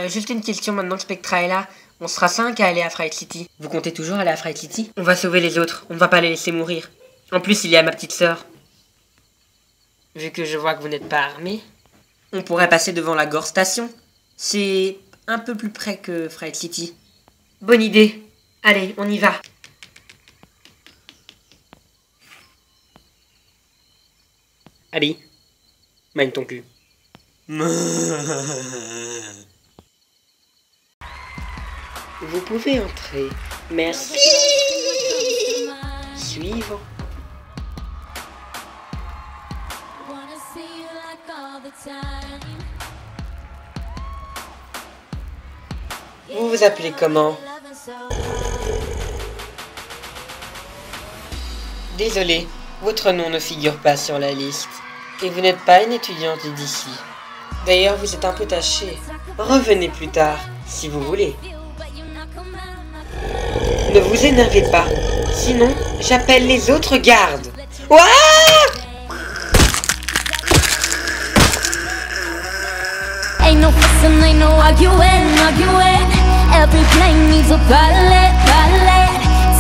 Juste une question maintenant que Spectra est là. On sera 5 à aller à Fright City. Vous comptez toujours aller à Fright City? On va sauver les autres, on ne va pas les laisser mourir. En plus, il y a ma petite sœur. Vu que je vois que vous n'êtes pas armés, on pourrait passer devant la Gore Station. C'est un peu plus près que Fright City. Bonne idée. Allez, on y va.
Allez, mine ton cul.
Vous pouvez entrer. Merci. Suivant. Vous vous appelez comment? Désolé, votre nom ne figure pas sur la liste. Et vous n'êtes pas une étudiante d'ici. D'ailleurs, vous êtes un peu taché. Revenez plus tard, si vous voulez. Ne vous énervez pas, sinon j'appelle les autres gardes. Ouah!
Ain't no fussing, ain't no arguing. Every plane needs a pilot.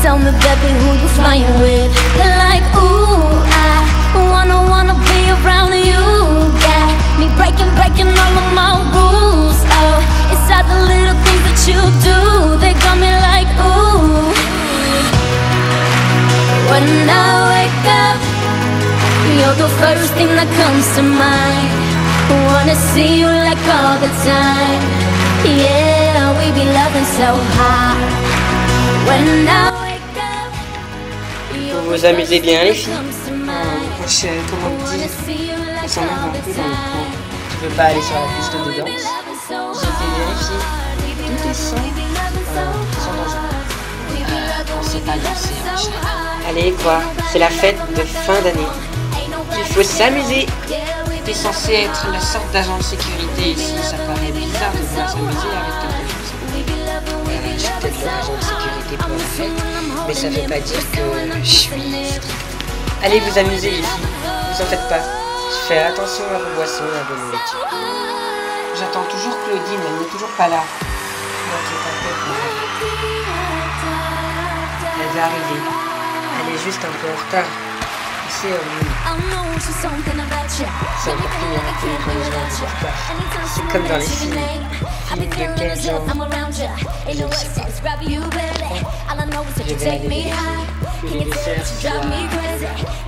Tell me, baby, who you flying with? Like, ooh, I wanna be around you. Got me breaking all of my rules. Oh, it's all the little things that you do. They got me like, ooh. When I wake up, you're the first thing that comes to mind. Wanna see you like all the time. Yeah, we be loving so hard. When I wake up,
Vous vous amusez bien, les filles?
Comment vous dire? On s'en va un peu dans le coin. Tu veux pas aller sur la piste de danse?
j'ai été vérifié. Tout est sain.
sont dangereux. On sait pas danser en général.
Allez quoi, c'est la fête de fin d'année. Il faut s'amuser.
T'es censé être la sorte d'agent de sécurité ici, ça paraît bizarre de vouloir s'amuser avec tes collègues. Je suis peut-être l'agent de sécurité pour la fête, mais ça veut pas dire que je suis strict.
Allez vous amuser les filles, vous en faites pas. Fais attention à vos boissons et à vos nourritures.
J'attends toujours Claudine, elle n'est toujours pas là.
Elle va arriver. Elle est juste un peu en retard. C'est horrible. C'est encore plus miraculeux quand les gens disent pas. C'est comme dans les films. Films de quel genre? Je ne sais pas. Je vais aller vérifier. Les desserts, tu dois...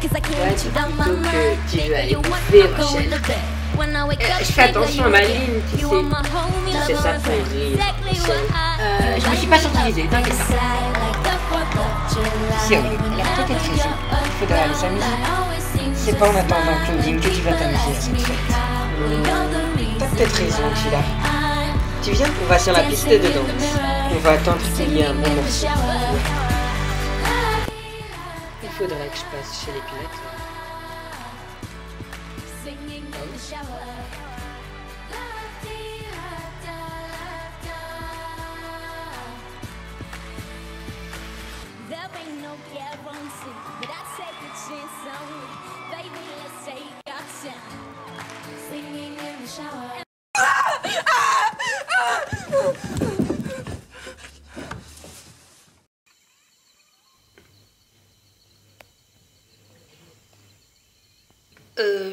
Ouais, tu plutôt que tu veux aller bouffer, Rochelle. Je fais attention à ma ligne, tu sais. C'est ça pour rire, Rochelle. Je me suis pas sensibilisée, t'inquiète pas. C'est horrible, elle a peut-être raison. Il faudra aller s'amuser. C'est pas en attendant Claudine que tu vas t'amuser à cette fête. T'as peut-être raison, Sheila. Tu viens, on va sur la piste de danse. On va attendre qu'il y ait un bon morceau. Il faudrait que je passe chez les pilotes.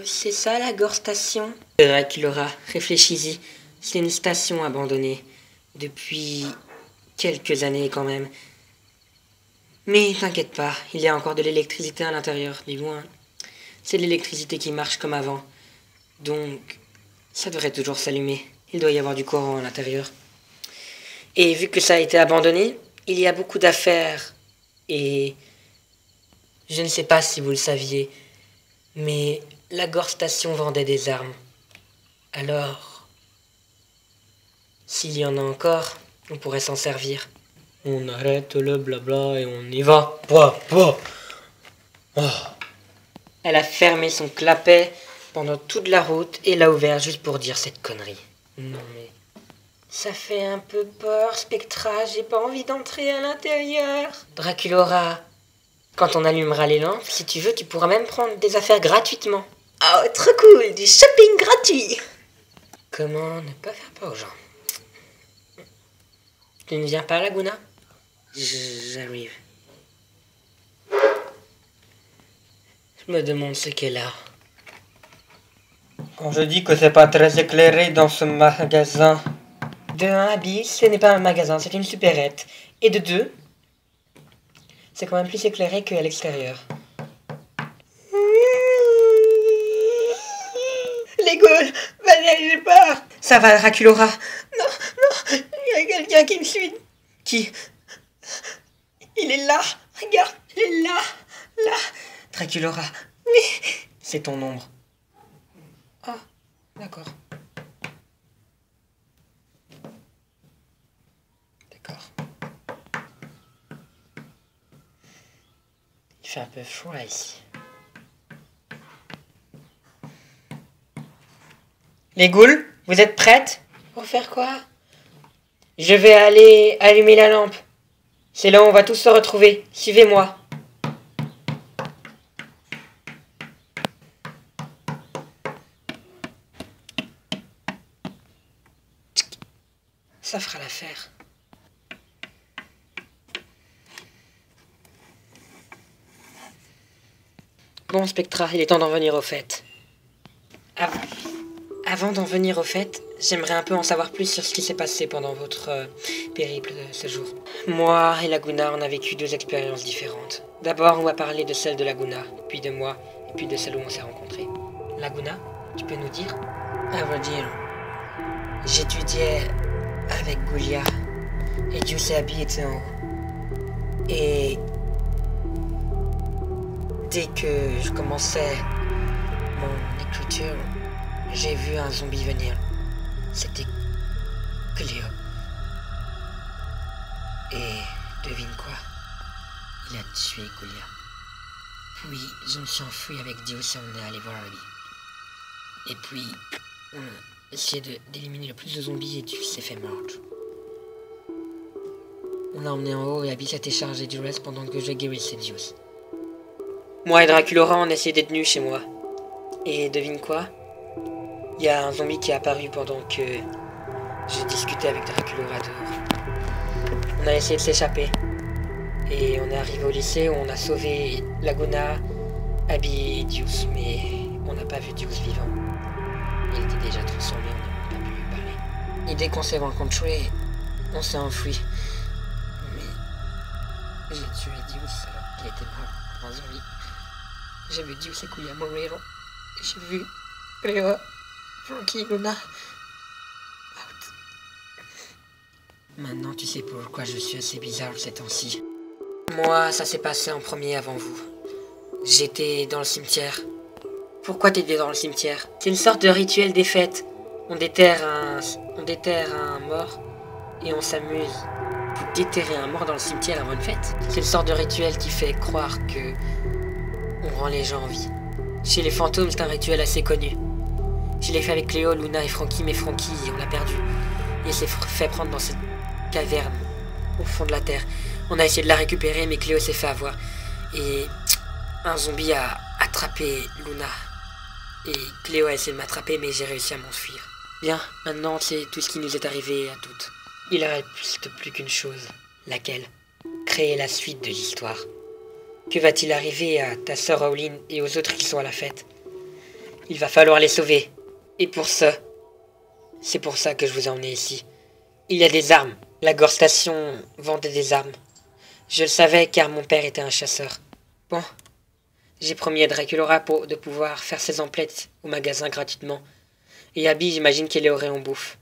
C'est ça la Gore Station? Draculaura, réfléchis-y. C'est une station abandonnée. Depuis quelques années quand même. Mais t'inquiète pas, il y a encore de l'électricité à l'intérieur, du moins. C'est de l'électricité qui marche comme avant. Donc, ça devrait toujours s'allumer. Il doit y avoir du courant à l'intérieur. Et vu que ça a été abandonné, il y a beaucoup d'affaires. Et je ne sais pas si vous le saviez, mais la Gore Station vendait des armes. Alors, s'il y en a encore, on pourrait s'en servir. On arrête le blabla et on y va. Elle a fermé son clapet pendant toute la route et l'a ouvert juste pour dire cette connerie. Non mais... ça fait un peu peur, Spectra, j'ai pas envie d'entrer à l'intérieur. Draculaura, quand on allumera les lampes, si tu veux, tu pourras même prendre des affaires gratuitement. Oh, trop cool, du shopping gratuit. Comment ne pas faire peur aux gens? Tu ne viens pas, Laguna? J'arrive. Je me demande ce qu'elle a. Quand je dis que c'est pas très éclairé dans ce magasin... De 1, Abby, ce n'est pas un magasin, c'est une supérette. Et de 2, c'est quand même plus éclairé qu'à l'extérieur. Les Gaules, allez, j'ai peur. Ça va, Draculaura. Non, il y a quelqu'un qui me suit. Qui? Il est là, regarde, il est là. Draculaura. Oui. C'est ton ombre. Ah, d'accord. Il fait un peu froid ici. Les Goules, vous êtes prêtes? Pour faire quoi? Je vais aller allumer la lampe. C'est là où on va tous se retrouver. Suivez-moi. Ça fera l'affaire. Bon, Spectra, il est temps d'en venir au fait. Avant d'en venir au fait, j'aimerais un peu en savoir plus sur ce qui s'est passé pendant votre périple de ce jour. Moi et Laguna, on a vécu 2 expériences différentes. D'abord, on va parler de celle de Laguna, puis de moi, et puis de celle où on s'est rencontrés. Laguna, tu peux nous dire? À vrai dire, j'étudiais avec Goulia, et Giuseppe était en haut. Et dès que je commençais mon écriture, j'ai vu un zombie venir. C'était Cléo. Et devine quoi? Il a tué Goulia. Puis je me suis enfui avec Dios et on est allé voir Abby. Et puis on a essayé d'éliminer le plus de zombies et Dios s'est fait mordre. On l'a emmené en haut et Abby s'était chargé du reste pendant que je guérissais Dios. Moi et Draculora on a essayé d'être nus chez moi. Et devine quoi? Il y a un zombie qui est apparu pendant que j'ai discuté avec Draculora dehors. On a essayé de s'échapper. Et on est arrivé au lycée où on a sauvé Laguna, Abby et Dios. Mais on n'a pas vu Dios vivant. Il était déjà transformé, on n'a pas pu lui parler. Et dès qu'on s'est rencontrés, on s'est enfui. Mais j'ai tué Dios alors qu'il était mort dans un zombie. J'ai vu Dios et Goulia mourir. J'ai vu Cléo, Frankie, Luna. Out. Maintenant tu sais pourquoi je suis assez bizarre ces temps-ci. Moi, ça s'est passé en premier avant vous. J'étais dans le cimetière. Pourquoi t'étais dans le cimetière? C'est une sorte de rituel des fêtes. On déterre un mort et on s'amuse. Pour déterrer un mort dans le cimetière avant une fête. C'est une sorte de rituel qui fait croire que on rend les gens en vie. Chez les fantômes, c'est un rituel assez connu. Je l'ai fait avec Cléo, Luna et Frankie, mais Frankie, on l'a perdu. Il s'est fait prendre dans cette caverne au fond de la terre. On a essayé de la récupérer, mais Cléo s'est fait avoir. Et un zombie a attrapé Luna. Et Cléo a essayé de m'attraper, mais j'ai réussi à m'enfuir. Bien, maintenant c'est tout ce qui nous est arrivé à toutes. Il ne reste plus qu'une chose. Laquelle? Créer la suite de l'histoire. Que va-t-il arriver à ta sœur Rowling et aux autres qui sont à la fête? Il va falloir les sauver. Et pour ça, c'est pour ça que je vous ai emmené ici. Il y a des armes. La Gore Station vendait des armes. Je le savais car mon père était un chasseur. Bon, j'ai promis à Draculora de pouvoir faire ses emplettes au magasin gratuitement. Et Abby, j'imagine qu'elle aurait en bouffe.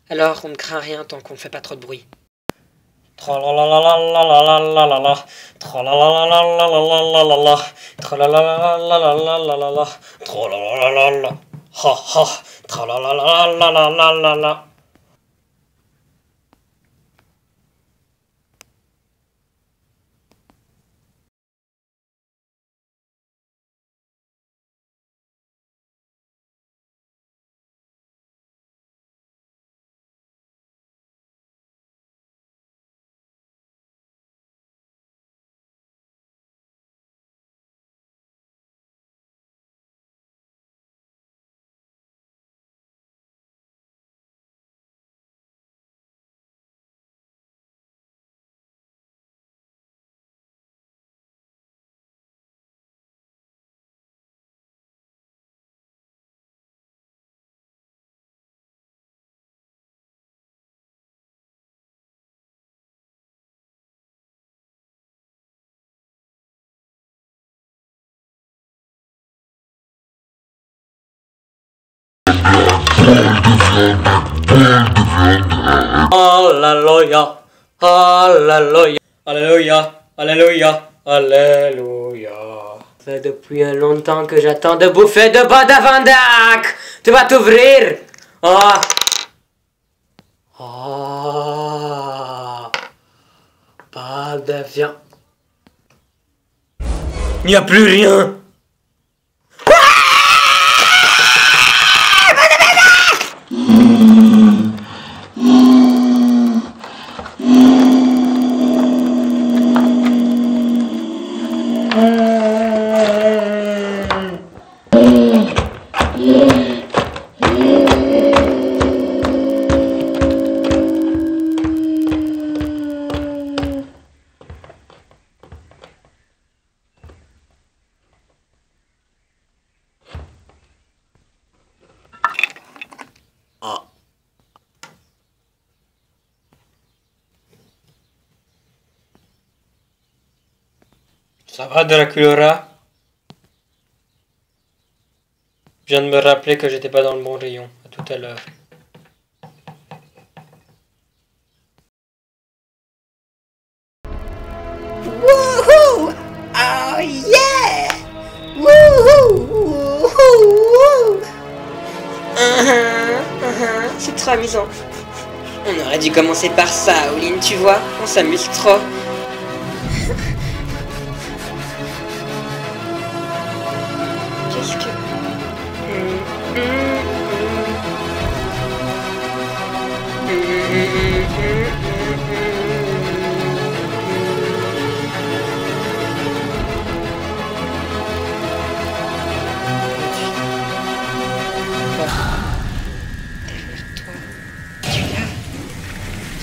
Alors on ne craint rien tant qu'on ne fait pas trop de bruit. Tralalalalalalala, tralalalalalalala, tralalalalalalala, tralalalala, ha ha, tralalalalalalala. Alléluia, alléluia, alléluia, alléluia, alléluia. Ça fait depuis un longtemps que j'attends de bouffer de Badavandak. Tu vas t'ouvrir. Ah. Ah. Pas de viande. Il n'y a plus rien. Ça va, Draculora? Je viens de me rappeler que j'étais pas dans le bon rayon. À tout à l'heure.
Wouhou! Oh yeah! Wouhou! Wouhou! C'est trop amusant.
On aurait dû commencer par ça, Oline, tu vois. On s'amuse trop. Qu'est-ce que...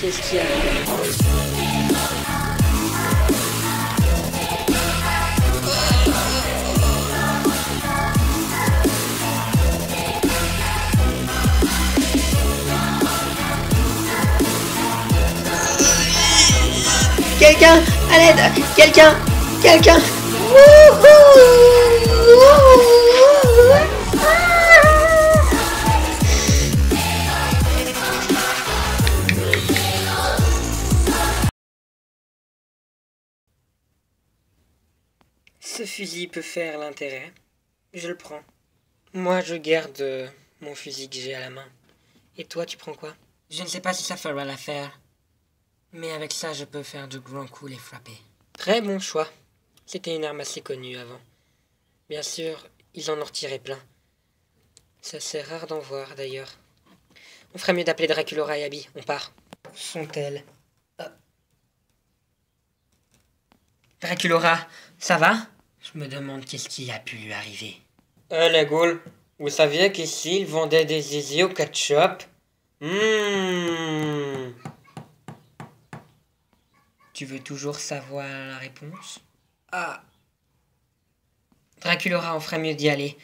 Qu'est-ce qu'il y a? Quelqu'un! À l'aide! Quelqu'un! Quelqu'un! Ce fusil peut faire l'intérêt. Je le prends. Moi, je garde mon fusil que j'ai à la main. Et toi, tu prends quoi? Je ne sais pas si ça fera l'affaire. Mais avec ça, je peux faire de grands coups les frapper. Très bon choix. C'était une arme assez connue avant. Bien sûr, ils en ont retiré plein. Ça c'est rare d'en voir d'ailleurs. On ferait mieux d'appeler Draculaura et Abby. On part. Où sont-elles? Draculaura, ça va? Je me demande qu'est-ce qui a pu lui arriver. Les ghouls, vous saviez qu'ici, ils vendaient des zizi au ketchup? Tu veux toujours savoir la réponse? Ah. Draculaura, on ferait mieux d'y aller.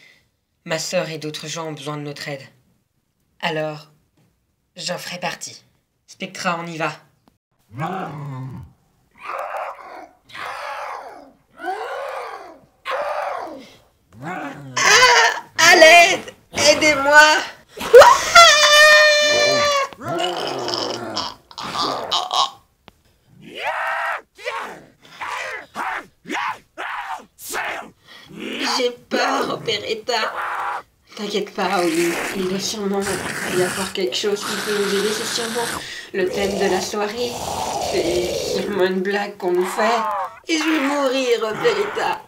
Ma sœur et d'autres gens ont besoin de notre aide. Alors, j'en ferai partie. Spectra, on y va. À l'aide! Aidez-moi! J'ai peur, Opéretta. T'inquiète pas, Oli. Il doit sûrement y avoir quelque chose qui peut nous aider. C'est sûrement le thème de la soirée. C'est sûrement une blague qu'on nous fait. Et je vais mourir, Opéretta.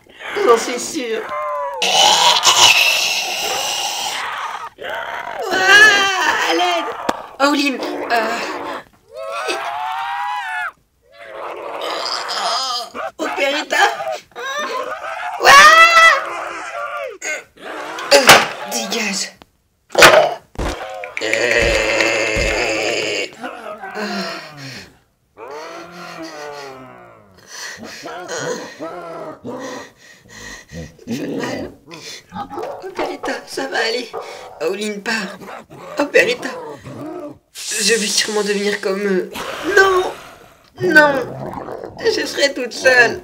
J'en suis sûre. À l'aide! Oline, Opéretta? Dégage. Ça fait mal. Opéretta, ça va aller. Oline part. Opéretta. Je vais sûrement devenir comme eux. Non! Non! Je serai toute seule.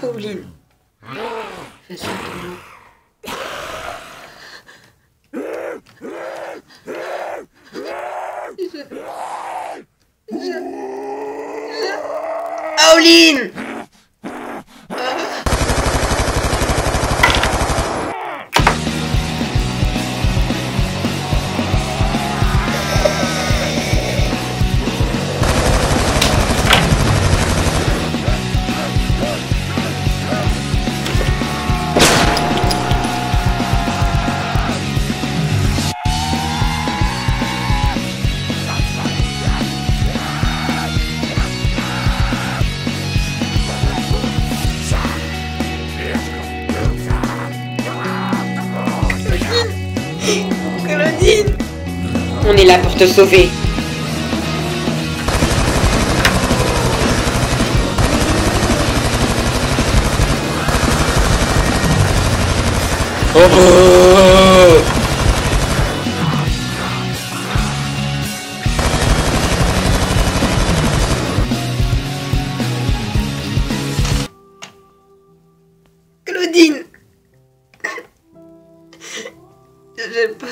Oline. Fais ça pour moi. Oline! Claudine! On est là pour te sauver. Claudine! J'ai peur.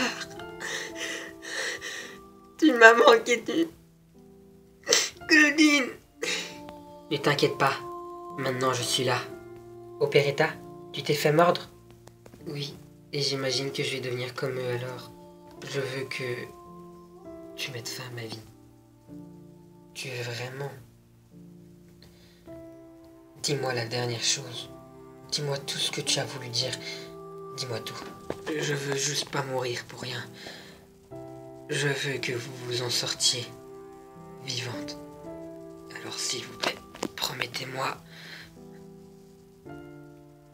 Tu m'as manqué, Claudine! Ne t'inquiète pas. Maintenant, je suis là. Opéretta, tu t'es fait mordre? Oui, et j'imagine que je vais devenir comme eux alors. Je veux que tu mettes fin à ma vie.
Tu veux vraiment? Dis-moi la dernière chose. Dis-moi tout ce que tu as voulu dire. Dis-moi tout. Je veux juste pas mourir pour rien. Je veux que vous vous en sortiez vivante. Alors s'il vous plaît, promettez-moi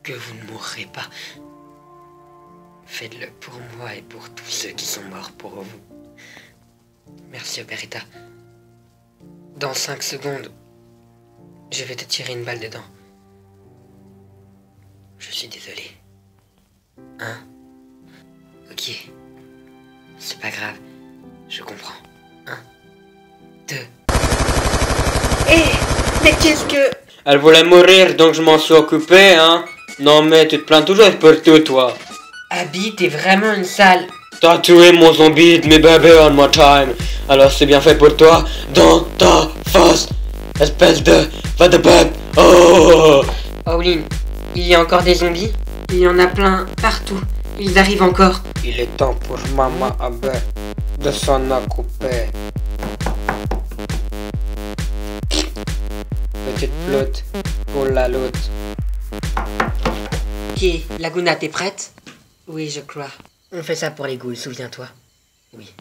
que vous ne mourrez pas. Faites-le pour moi et pour tous ceux qui sont morts pour vous. Merci, Operita. Dans 5 secondes, je vais te tirer une balle dedans. Je suis désolé. Hein? Ok. C'est pas grave. Je comprends. 1, 2.
Mais qu'est-ce que...
Elle voulait mourir, donc je m'en suis occupé, hein? Non mais tu te plains toujours pour tout, toi.
Abby, t'es vraiment une sale...
T'as tué mon zombie de mes bébés on my time. Alors c'est bien fait pour toi. Dans ta face. Espèce de... Va de bête. Oh!
Pauline, il y a encore des zombies? Il y en a plein partout. Ils arrivent encore.
Il est temps pour Maman Abbe de s'en occuper. Petite flotte pour la loot.
Ok, Laguna, t'es prête? Oui, je crois. On fait ça pour les ghouls, souviens-toi. Oui.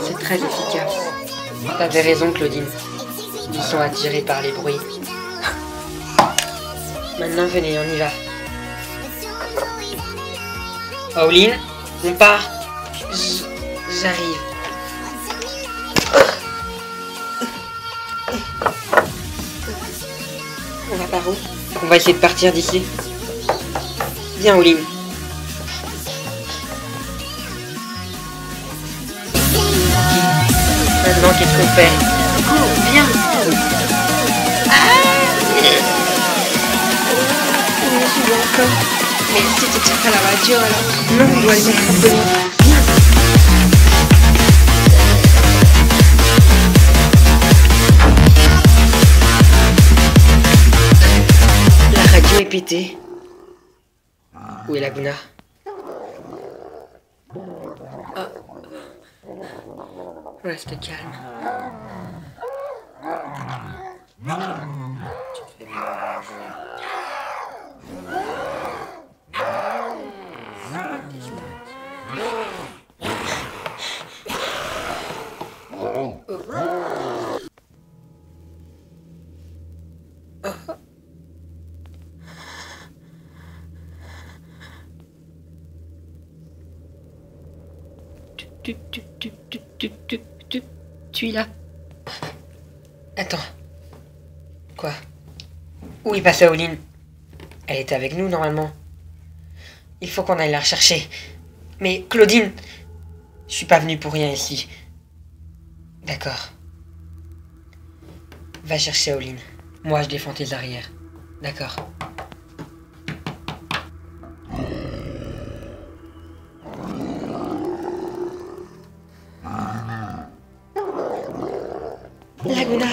C'est très efficace. T'avais raison, Claudine. Ils sont attirés par les bruits. Maintenant, venez, on y va. Pauline, on part. J'arrive. On va par où? On va essayer de partir d'ici. Viens, Pauline. Maintenant, qu'est-ce qu'on fait? Cours, viens. Mais si tu tires pas la voiture alors... Non, on doit aller au trampoline. La radio est pétée. Où est Laguna? Reste calme. Tu es là? Attends. Quoi? Où est passée Pauline? Elle était avec nous normalement. Il faut qu'on aille la rechercher. Mais Claudine, je suis pas venue pour rien ici. D'accord. Va chercher Pauline. Moi je défends tes arrières. D'accord. Laguna!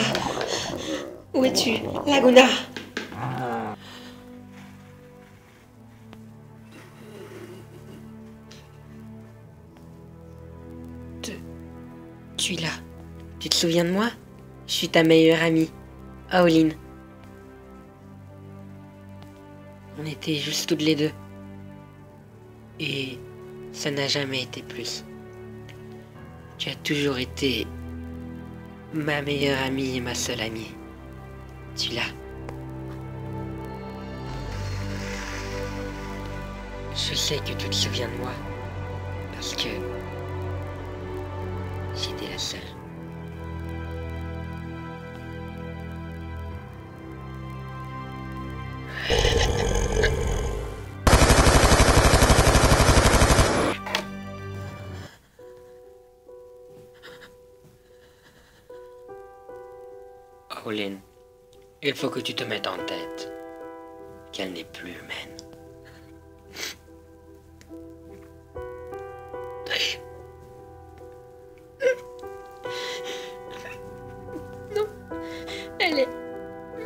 Où es-tu? Laguna! Tu es là. Tu te souviens de moi? Je suis ta meilleure amie, Pauline. On était juste toutes les deux. Et ça n'a jamais été plus. Tu as toujours été ma meilleure amie et ma seule amie. Tu l'as. Je sais que tu te souviens de moi. Parce que j'étais la seule. Pauline, il faut que tu te mettes en tête qu'elle n'est plus humaine.
Elle est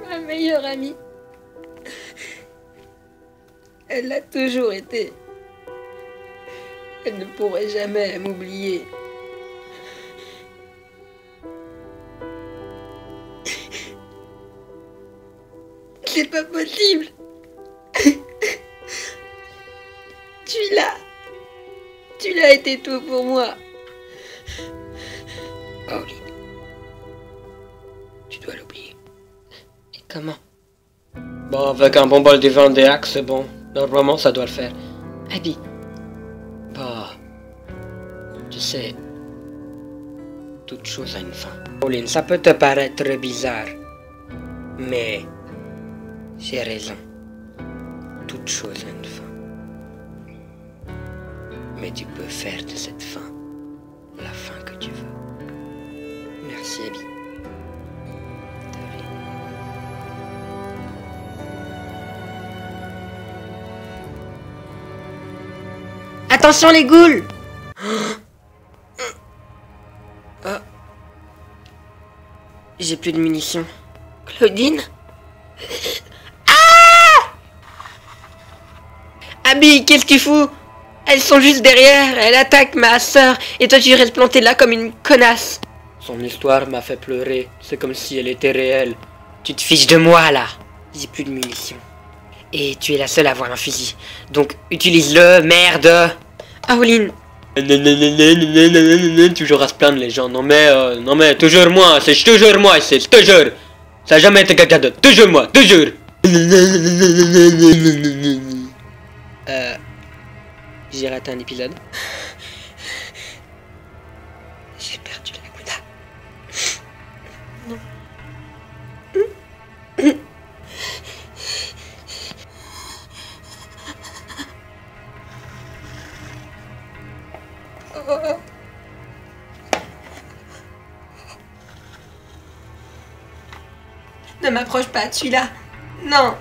ma meilleure amie. Elle l'a toujours été. Elle ne pourrait jamais m'oublier. C'est pas possible. Tu l'as été tout pour moi.
Pauline, tu dois l'oublier. Et comment? Bon, avec un bon bol de vin de Axe, c'est bon. Normalement, ça doit le faire. Abby. Bah... Tu sais... Toute chose a une fin. Pauline, ça peut te paraître bizarre. Mais... J'ai raison. Toute chose a une fin. Mais tu peux faire de cette fin la fin que tu veux. Merci, Abby. De rien. Attention les ghouls! Ah. J'ai plus de munitions. Claudine? Ah! Abby, qu'est-ce que tu fous? Elles sont juste derrière, elle attaque ma sœur, et toi tu restes planté là comme une connasse. Son histoire m'a fait pleurer, c'est comme si elle était réelle. Tu te fiches de moi là. J'ai plus de munitions. Et tu es la seule à avoir un fusil. Donc utilise-le, merde. Pauline. Toujours à se plaindre les gens. Non mais, toujours moi, c'est toujours moi, c'est toujours. Ça n'a jamais été quelqu'un d'autre, toujours moi, toujours. J'ai raté un épisode. J'ai perdu la Laguna. Non. Oh. Ne m'approche pas de celui-là. Non,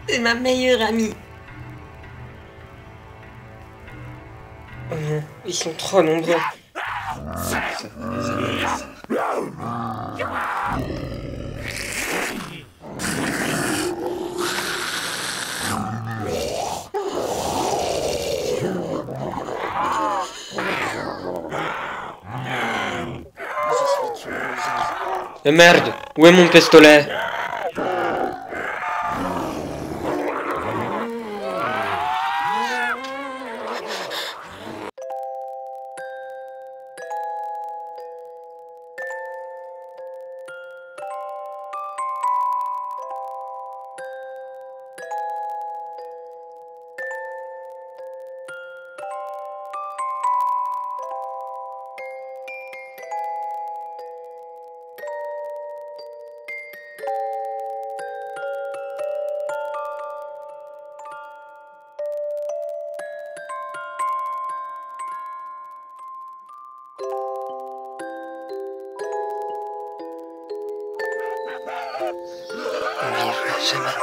c'est ma meilleure amie. Oh non, ils sont trop nombreux. Merde, où est mon pistolet? On vivra jamais.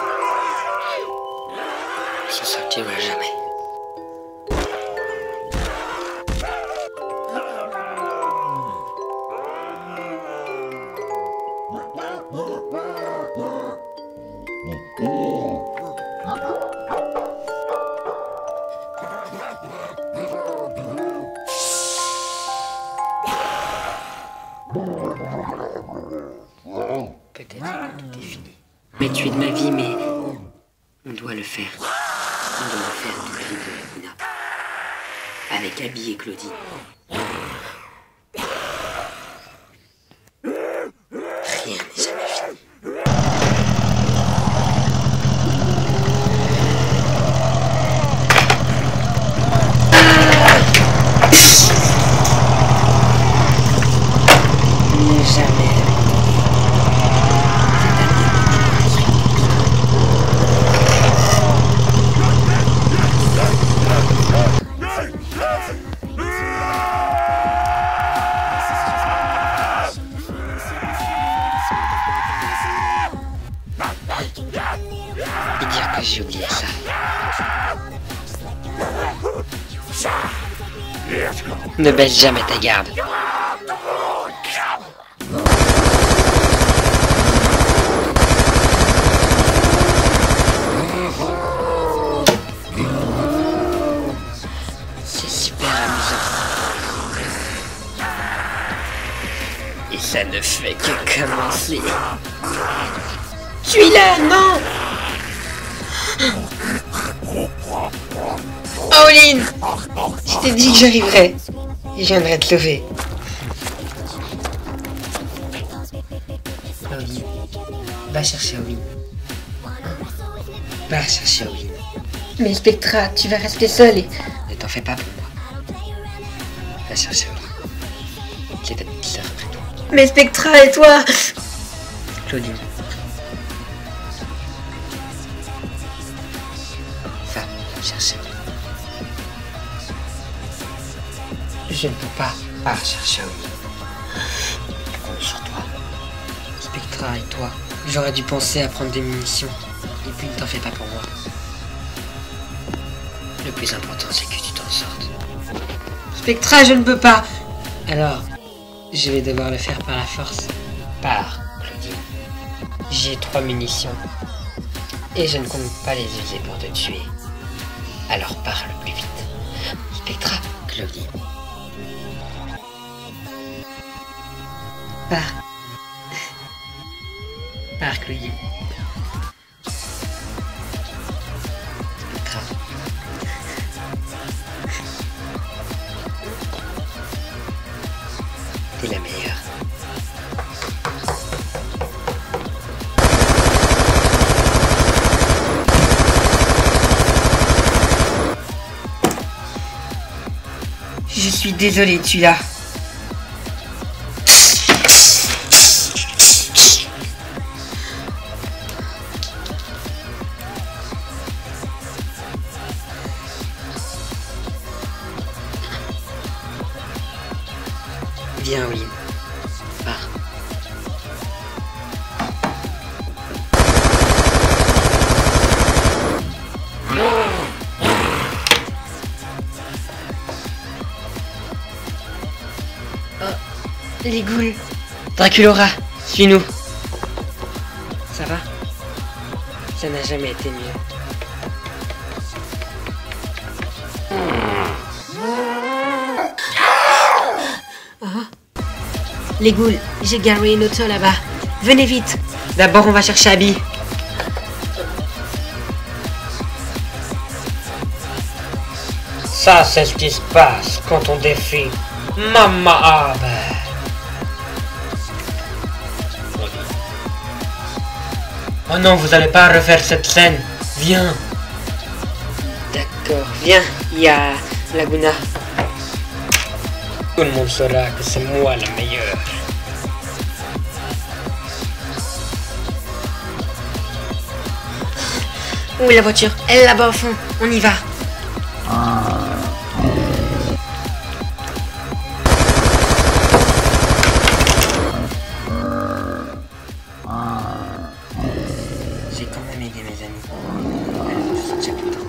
On s'en sortira jamais. Peut-être que tout est fini. Mais tu es de ma vie, mais on doit le faire. On doit le faire du cri de Laguna. Avec Abby et Claudine. Rien n'est jamais fini. Jamais. Et dire que j'ai oublié ça. Ne baisse jamais ta garde. fait que commencer. Suis-la, non! Pauline! Je t'ai dit que j'arriverais. Et je viendrai te sauver. Pauline, va chercher Owen. Va chercher Owen. Mais Spectra, tu vas rester seule et... Ne t'en fais pas pour moi. Va chercher Owen. C'est ta petite sœur après toi. Mais Spectra et toi? Claudine. Va chercher Owen. Je ne peux pas chercher Owen. Je compte sur toi. Spectra et toi. J'aurais dû penser à prendre des munitions. Et puis ne t'en fais pas pour moi. Le plus important c'est que tu t'en sortes. Spectra, je ne peux pas. Alors, je vais devoir le faire par la force. Pars, Claudine. J'ai 3 munitions. Et je ne compte pas les user pour te tuer. Alors pars le plus vite. Spectra, Claudine. Pars. Pars, Claudine. Spectra. T'es la meilleure. Je suis désolé, tu l'as. Viens, oui. Pars. Oh, les ghouls. Draculaura, suis-nous. Ça va? Ça n'a jamais été mieux. Les ghouls, j'ai garé une auto là-bas. Venez vite. D'abord, on va chercher Abby.
Ça, c'est ce qui se passe quand on défie Mama Ab. Oh non, vous allez pas refaire cette scène. Viens.
D'accord, viens. Il y a Laguna.
Tout le monde saura que c'est moi le meilleur.
Où est la voiture? Elle est là-bas au fond. On y va. J'ai quand même aidé mes amis. Alors, je suis déjà content.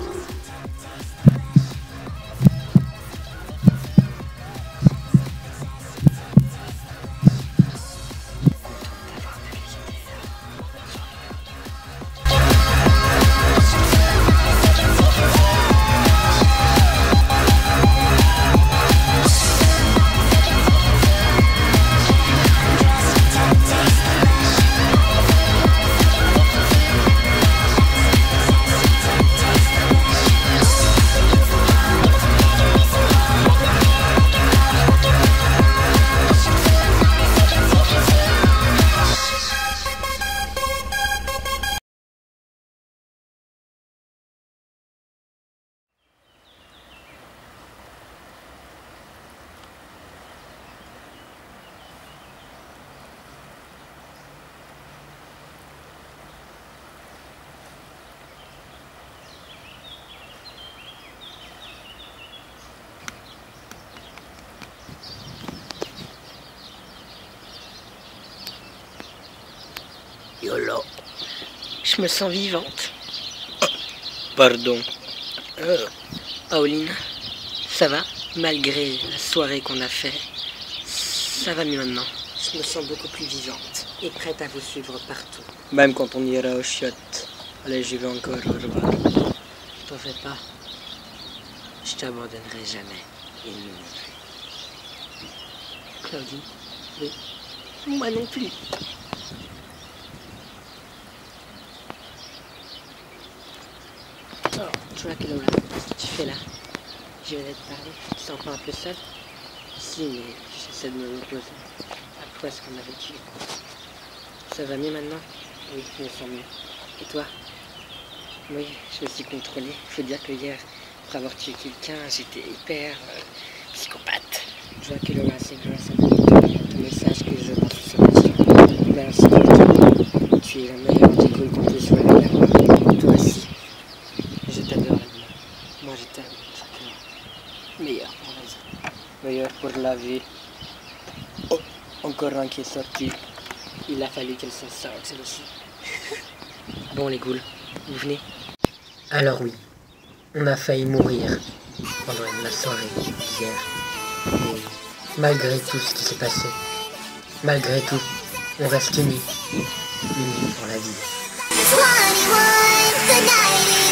YOLO.
Je me sens vivante.
Pardon.
Pauline, ça va? Malgré la soirée qu'on a fait, ça va mieux maintenant. Je me sens beaucoup plus vivante et prête à vous suivre partout.
Même quand on ira au chiottes. Allez, j'y vais encore au revoir.
T'en fais pas. Je t'abandonnerai jamais. Et nous non plus. Claudine, oui. Moi non plus. Oh, Dracula, qu'est-ce que tu fais là? Je venais te parler. Tu te sens pas un peu seul? Si, mais j'essaie de me reposer. Après ce qu'on a vécu. Ça va mieux maintenant? Oui, je me sens mieux. Et toi? Oui, je me suis contrôlé. Faut dire que hier, après avoir tué quelqu'un, j'étais hyper psychopathe. Dracula, c'est grâce à ton message que je passe ce matin. Merci beaucoup. Tu es la meilleure des ghouls qu'on peut jouer avec la voix. Toi aussi. Je t'adore, la vie. Moi, je t'aime, Dracula. Meilleur pour la vie. Meilleur pour la vie. Oh, encore un qui est sorti. Il a fallu qu'elle s'en sorte, celle aussi. Bon, les ghouls, vous venez? Alors oui, on a failli mourir pendant la soirée hier. Et malgré tout ce qui s'est passé, malgré tout, on reste unis pour la vie.
21, the night